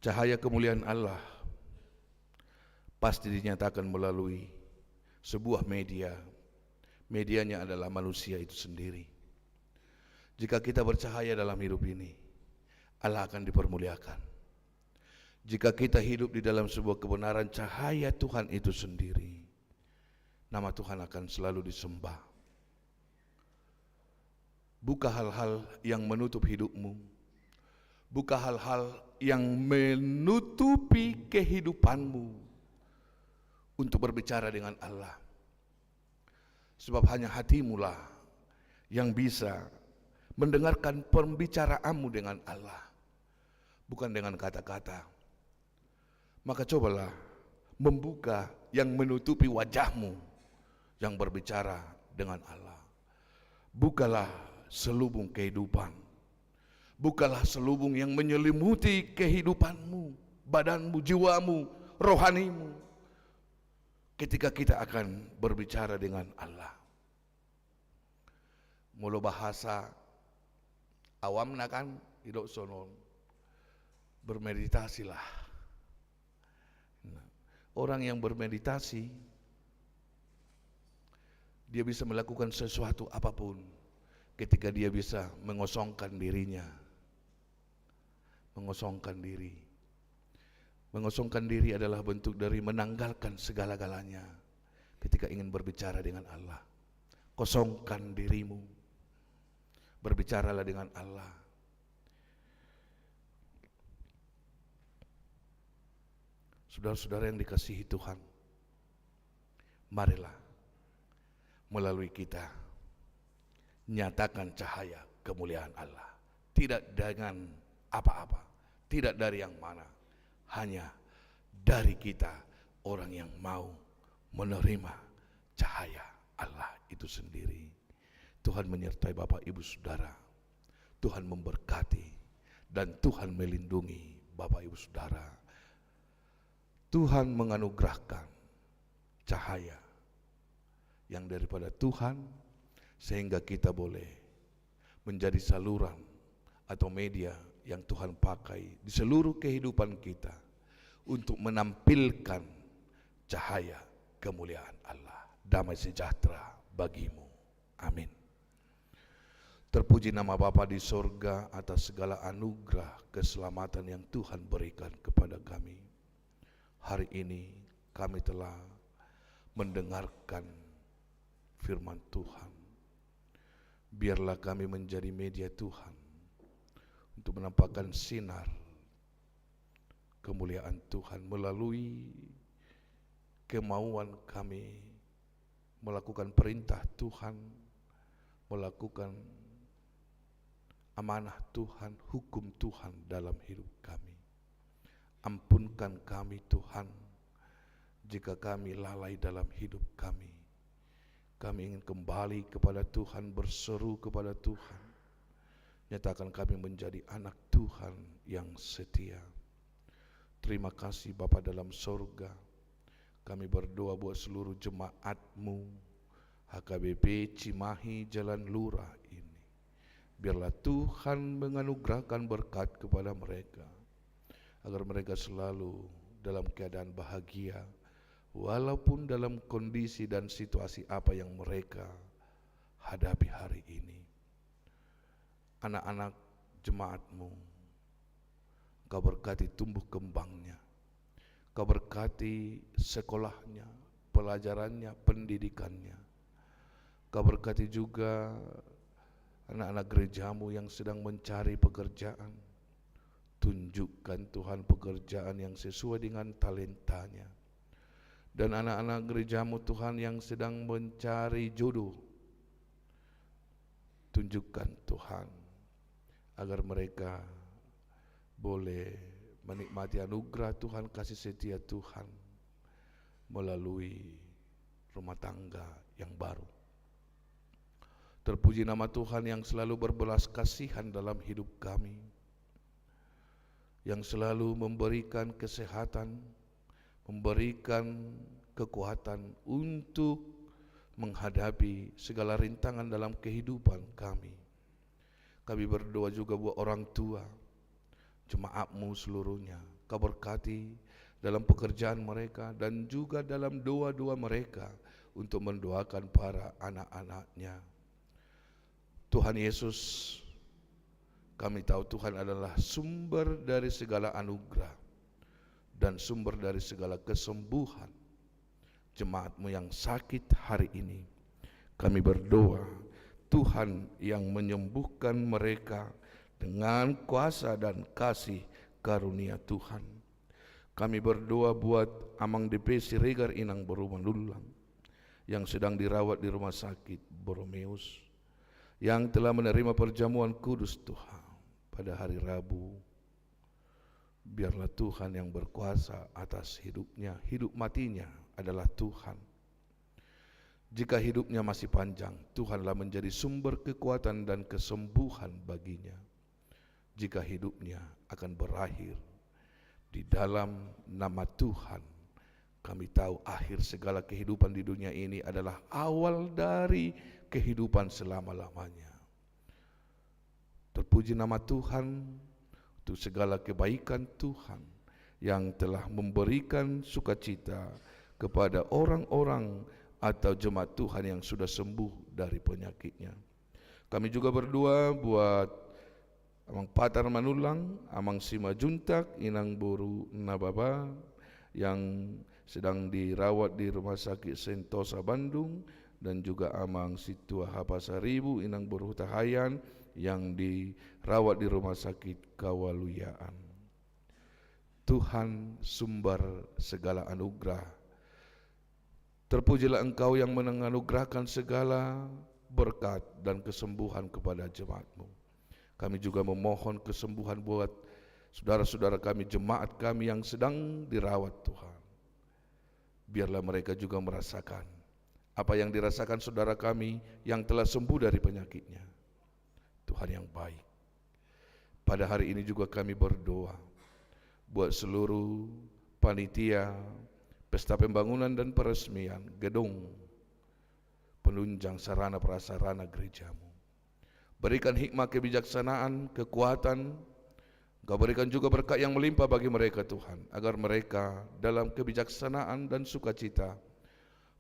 Speaker 4: cahaya kemuliaan Allah pasti dinyatakan melalui sebuah media. Medianya adalah manusia itu sendiri. Jika kita bercahaya dalam hidup ini, Allah akan dipermuliakan. Jika kita hidup di dalam sebuah kebenaran, cahaya Tuhan itu sendiri, nama Tuhan akan selalu disembah. Buka hal-hal yang menutup hidupmu, buka hal-hal yang menutupi kehidupanmu untuk berbicara dengan Allah. Sebab hanya hatimulah yang bisa mendengarkan pembicaraanmu dengan Allah, bukan dengan kata-kata. Maka cobalah membuka yang menutupi wajahmu yang berbicara dengan Allah. Bukalah selubung kehidupan, bukalah selubung yang menyelimuti kehidupanmu, badanmu, jiwamu, rohanimu, ketika kita akan berbicara dengan Allah. Mula bahasa awam kan hidup sono, bermeditasilah. Orang yang bermeditasi, dia bisa melakukan sesuatu apapun ketika dia bisa mengosongkan dirinya. Mengosongkan diri. Mengosongkan diri adalah bentuk dari menanggalkan segala-galanya ketika ingin berbicara dengan Allah. Kosongkan dirimu. Berbicaralah dengan Allah. Saudara-saudara yang dikasihi Tuhan, marilah melalui kita nyatakan cahaya kemuliaan Allah. Tidak dengan apa-apa, tidak dari yang mana, hanya dari kita, orang yang mau menerima cahaya Allah itu sendiri. Tuhan menyertai Bapak Ibu Saudara. Tuhan memberkati. dan Tuhan melindungi Bapak Ibu Saudara. Tuhan menganugerahkan cahaya yang daripada Tuhan sehingga kita boleh menjadi saluran atau media yang Tuhan pakai di seluruh kehidupan kita untuk menampilkan cahaya kemuliaan Allah. Damai sejahtera bagimu. Amin. Terpuji nama Bapa di sorga atas segala anugerah keselamatan yang Tuhan berikan kepada kami. Hari ini kami telah mendengarkan firman Tuhan. Biarlah kami menjadi media Tuhan untuk menampakkan sinar kemuliaan Tuhan melalui kemauan kami melakukan perintah Tuhan, melakukan amanah Tuhan, hukum Tuhan dalam hidup kami. Ampunkan kami Tuhan jika kami lalai dalam hidup kami. Kami ingin kembali kepada Tuhan, berseru kepada Tuhan. Nyatakan kami menjadi anak Tuhan yang setia. Terima kasih Bapa dalam sorga. Kami berdoa buat seluruh jemaat-Mu HKBP Cimahi Jalan Lurah ini. Biarlah Tuhan menganugerahkan berkat kepada mereka, agar mereka selalu dalam keadaan bahagia, walaupun dalam kondisi dan situasi apa yang mereka hadapi hari ini. Anak-anak jemaat-Mu, Kau berkati tumbuh kembangnya, Kau berkati sekolahnya, pelajarannya, pendidikannya. Kau berkati juga anak-anak gereja-Mu yang sedang mencari pekerjaan. Tunjukkan Tuhan pekerjaan yang sesuai dengan talentanya. Dan anak-anak gereja-Mu Tuhan yang sedang mencari jodoh, tunjukkan Tuhan agar mereka boleh menikmati anugerah Tuhan, kasih setia Tuhan melalui rumah tangga yang baru. Terpuji nama Tuhan yang selalu berbelas kasihan dalam hidup kami, yang selalu memberikan kesehatan, memberikan kekuatan untuk menghadapi segala rintangan dalam kehidupan kami. Kami berdoa juga buat orang tua, jemaat-Mu seluruhnya. Kau berkati dalam pekerjaan mereka dan juga dalam doa-doa mereka untuk mendoakan para anak-anaknya. Tuhan Yesus, kami tahu Tuhan adalah sumber dari segala anugerah dan sumber dari segala kesembuhan. Jemaat-Mu yang sakit hari ini, kami berdoa Tuhan yang menyembuhkan mereka dengan kuasa dan kasih karunia Tuhan. Kami berdoa buat Amang DP Siregar Inang Boromanulang yang sedang dirawat di rumah sakit Boromeus, yang telah menerima perjamuan kudus Tuhan pada hari Rabu. Biarlah Tuhan yang berkuasa atas hidupnya, hidup matinya adalah Tuhan. Jika hidupnya masih panjang, Tuhanlah menjadi sumber kekuatan dan kesembuhan baginya. Jika hidupnya akan berakhir, di dalam nama Tuhan, kami tahu akhir segala kehidupan di dunia ini adalah awal dari kehidupan selama-lamanya. Terpuji nama Tuhan untuk segala kebaikan Tuhan yang telah memberikan sukacita kepada orang-orang atau jemaat Tuhan yang sudah sembuh dari penyakitnya. Kami juga berdoa buat Amang Patar Manulang, Amang Sima Juntak, Inang Boru Nababa yang sedang dirawat di Rumah Sakit Sentosa Bandung, dan juga Amang Situa Hapasaribu, Inang Boru Tahayan yang dirawat di Rumah Sakit Kawaluyaan. Tuhan sumber segala anugerah, terpujilah Engkau yang menganugerahkan segala berkat dan kesembuhan kepada jemaat-Mu. Kami juga memohon kesembuhan buat saudara-saudara kami, jemaat kami yang sedang dirawat Tuhan. Biarlah mereka juga merasakan apa yang dirasakan saudara kami yang telah sembuh dari penyakitnya. Tuhan yang baik, Pada hari ini juga kami berdoa buat seluruh panitia pesta pembangunan dan peresmian gedung penunjang sarana prasarana gerejamu. Berikan hikmah kebijaksanaan, kekuatan. Kau berikan juga berkat yang melimpah bagi mereka Tuhan, agar mereka dalam kebijaksanaan dan sukacita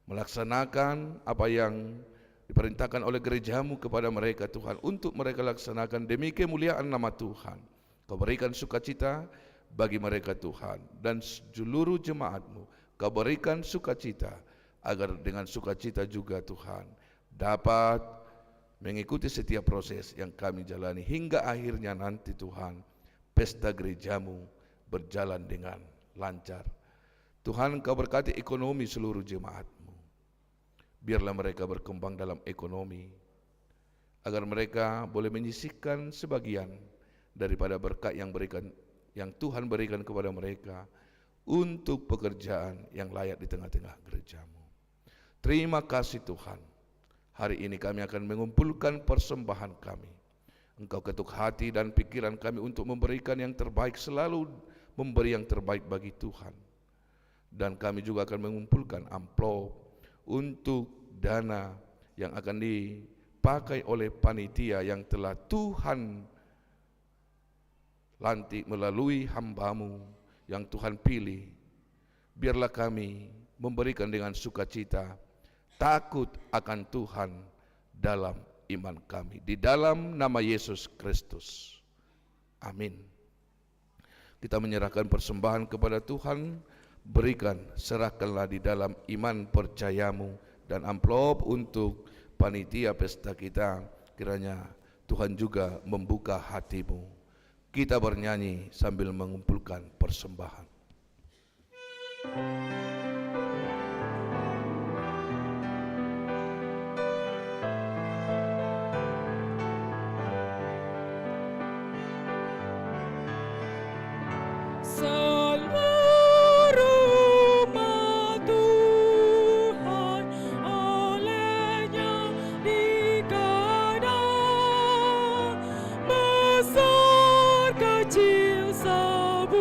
Speaker 4: melaksanakan apa yang diperintahkan oleh gerejamu kepada mereka Tuhan, untuk mereka laksanakan demi kemuliaan nama Tuhan. Kau berikan sukacita bagi mereka Tuhan, dan seluruh jemaatmu Kau berikan sukacita, agar dengan sukacita juga Tuhan dapat mengikuti setiap proses yang kami jalani hingga akhirnya nanti Tuhan pesta gerejamu berjalan dengan lancar. Tuhan, Kau berkati ekonomi seluruh jemaatmu. Biarlah mereka berkembang dalam ekonomi, agar mereka boleh menyisihkan sebagian daripada berkat yang Tuhan berikan kepada mereka untuk pekerjaan yang layak di tengah-tengah gerejamu. Terima kasih Tuhan. Hari ini kami akan mengumpulkan persembahan kami. Engkau ketuk hati dan pikiran kami untuk memberikan yang terbaik, selalu memberi yang terbaik bagi Tuhan. Dan kami juga akan mengumpulkan amplop untuk dana yang akan dipakai oleh panitia yang telah Tuhan lantik melalui hamba-Mu yang Tuhan pilih. Biarlah kami memberikan dengan sukacita, takut akan Tuhan dalam iman kami, di dalam nama Yesus Kristus. Amin. Kita menyerahkan persembahan kepada Tuhan. Berikan, serahkanlah di dalam iman percayamu, dan amplop untuk panitia pesta kita. Kiranya Tuhan juga membuka hatimu. Kita bernyanyi sambil mengumpulkan persembahan.
Speaker 2: Seluruh umat Tuhan olehnya dikadang, besar kecil sebuah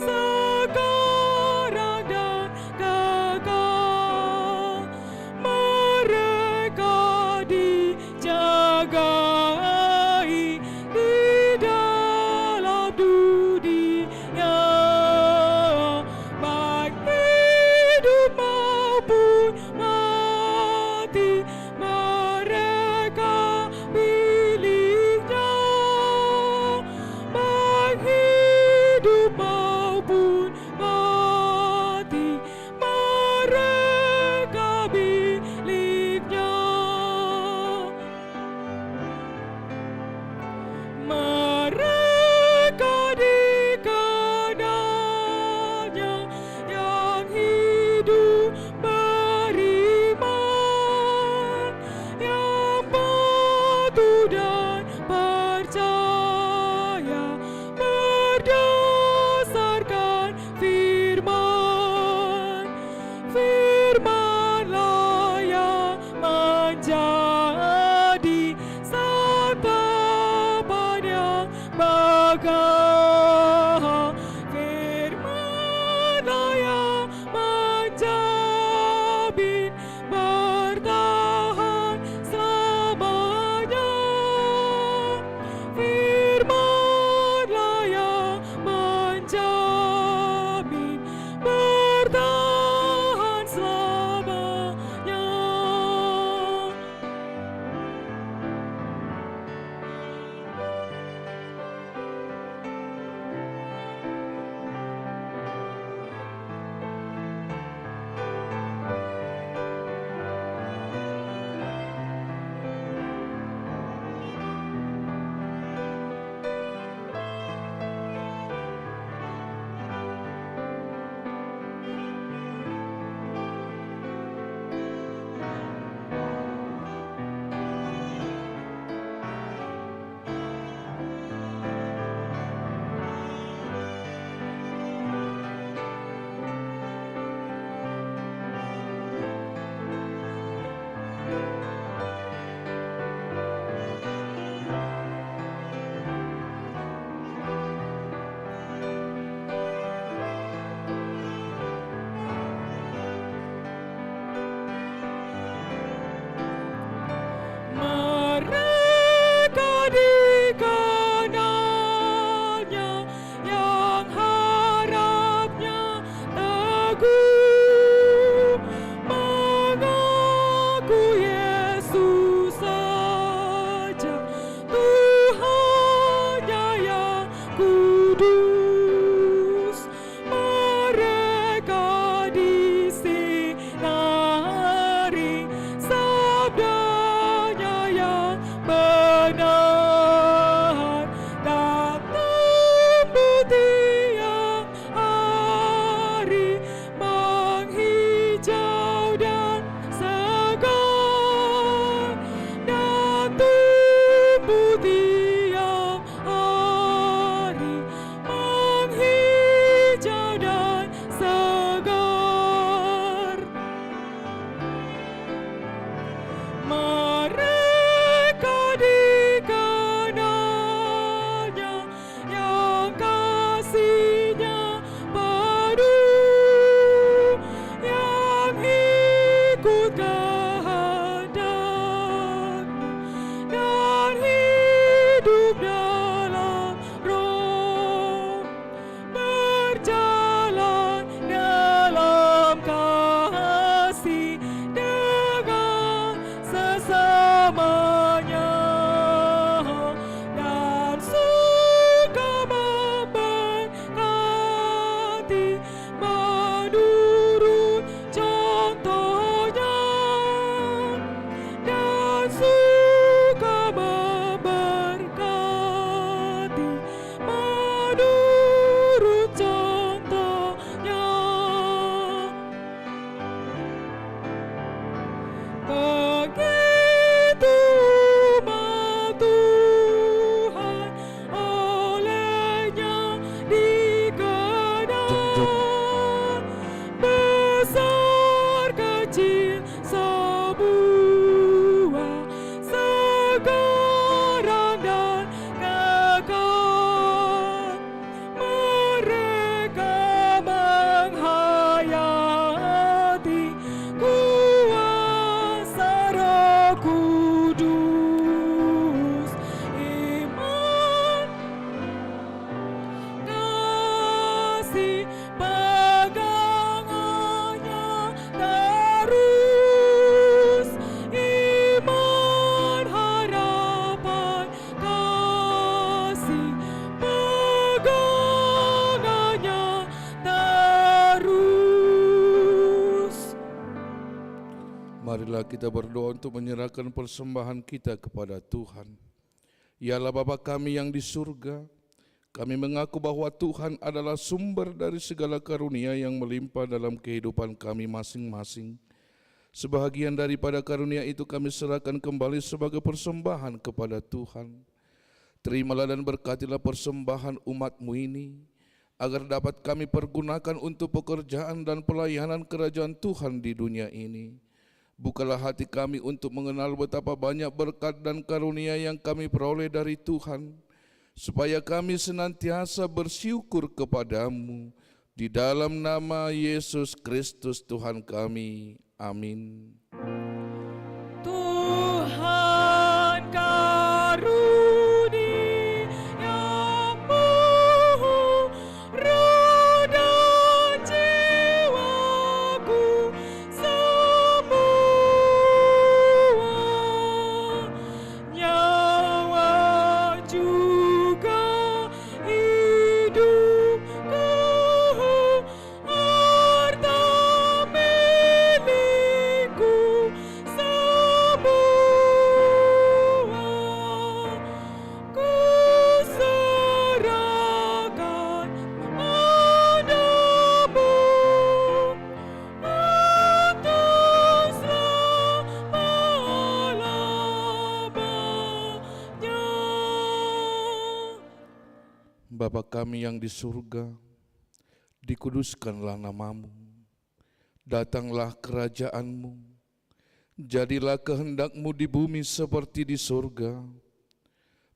Speaker 2: segala
Speaker 4: Marilah kita berdoa untuk menyerahkan persembahan kita kepada Tuhan. Yalah Bapa kami yang di surga, kami mengaku bahwa Tuhan adalah sumber dari segala karunia yang melimpah dalam kehidupan kami masing-masing. Sebahagian daripada karunia itu kami serahkan kembali sebagai persembahan kepada Tuhan. Terimalah dan berkatilah persembahan umat-Mu ini, agar dapat kami pergunakan untuk pekerjaan dan pelayanan kerajaan Tuhan di dunia ini. Bukalah hati kami untuk mengenal betapa banyak berkat dan karunia yang kami peroleh dari Tuhan, supaya kami senantiasa bersyukur kepadamu. Di dalam nama Yesus Kristus Tuhan kami. Amin.
Speaker 2: Tuhan karuniamu, roh dan jiwaku semua, nyawa juga hidupku, harta milikku semua, ku serahkan padamu untuk selama-lamanya.
Speaker 4: Bapa kami yang di surga, dikuduskanlah namamu, datanglah kerajaan-Mu, jadilah kehendak-Mu di bumi seperti di surga.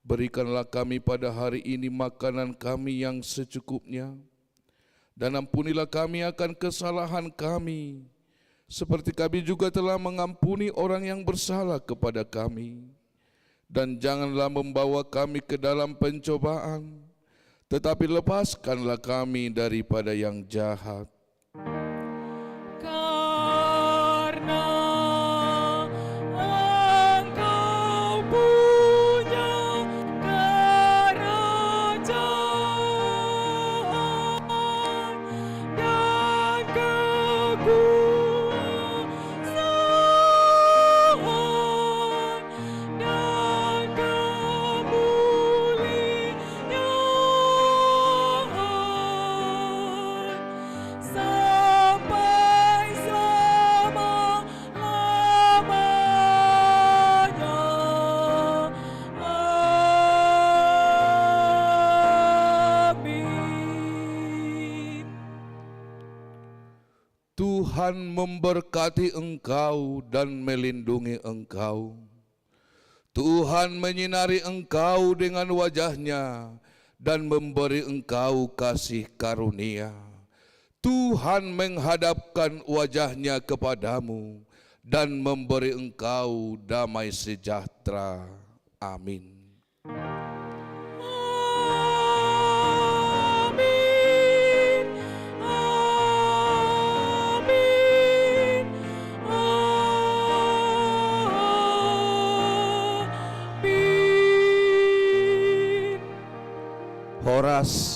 Speaker 4: Berikanlah kami pada hari ini makanan kami yang secukupnya, dan ampunilah kami akan kesalahan kami, seperti kami juga telah mengampuni orang yang bersalah kepada kami. Dan janganlah membawa kami ke dalam pencobaan, tetapi lepaskanlah kami daripada yang jahat.
Speaker 2: Karena Engkau punya kerajaan dan kekuasaan dan kemuliaan sampai selama-lamanya. Amin.
Speaker 4: Tuhan memberkati engkau dan melindungi engkau. Tuhan menyinari engkau dengan wajah-Nya dan memberi engkau kasih karunia. Tuhan menghadapkan wajah-Nya kepadamu dan memberi engkau damai sejahtera. Amin.
Speaker 2: Amin. Amin. Amin.
Speaker 4: Horas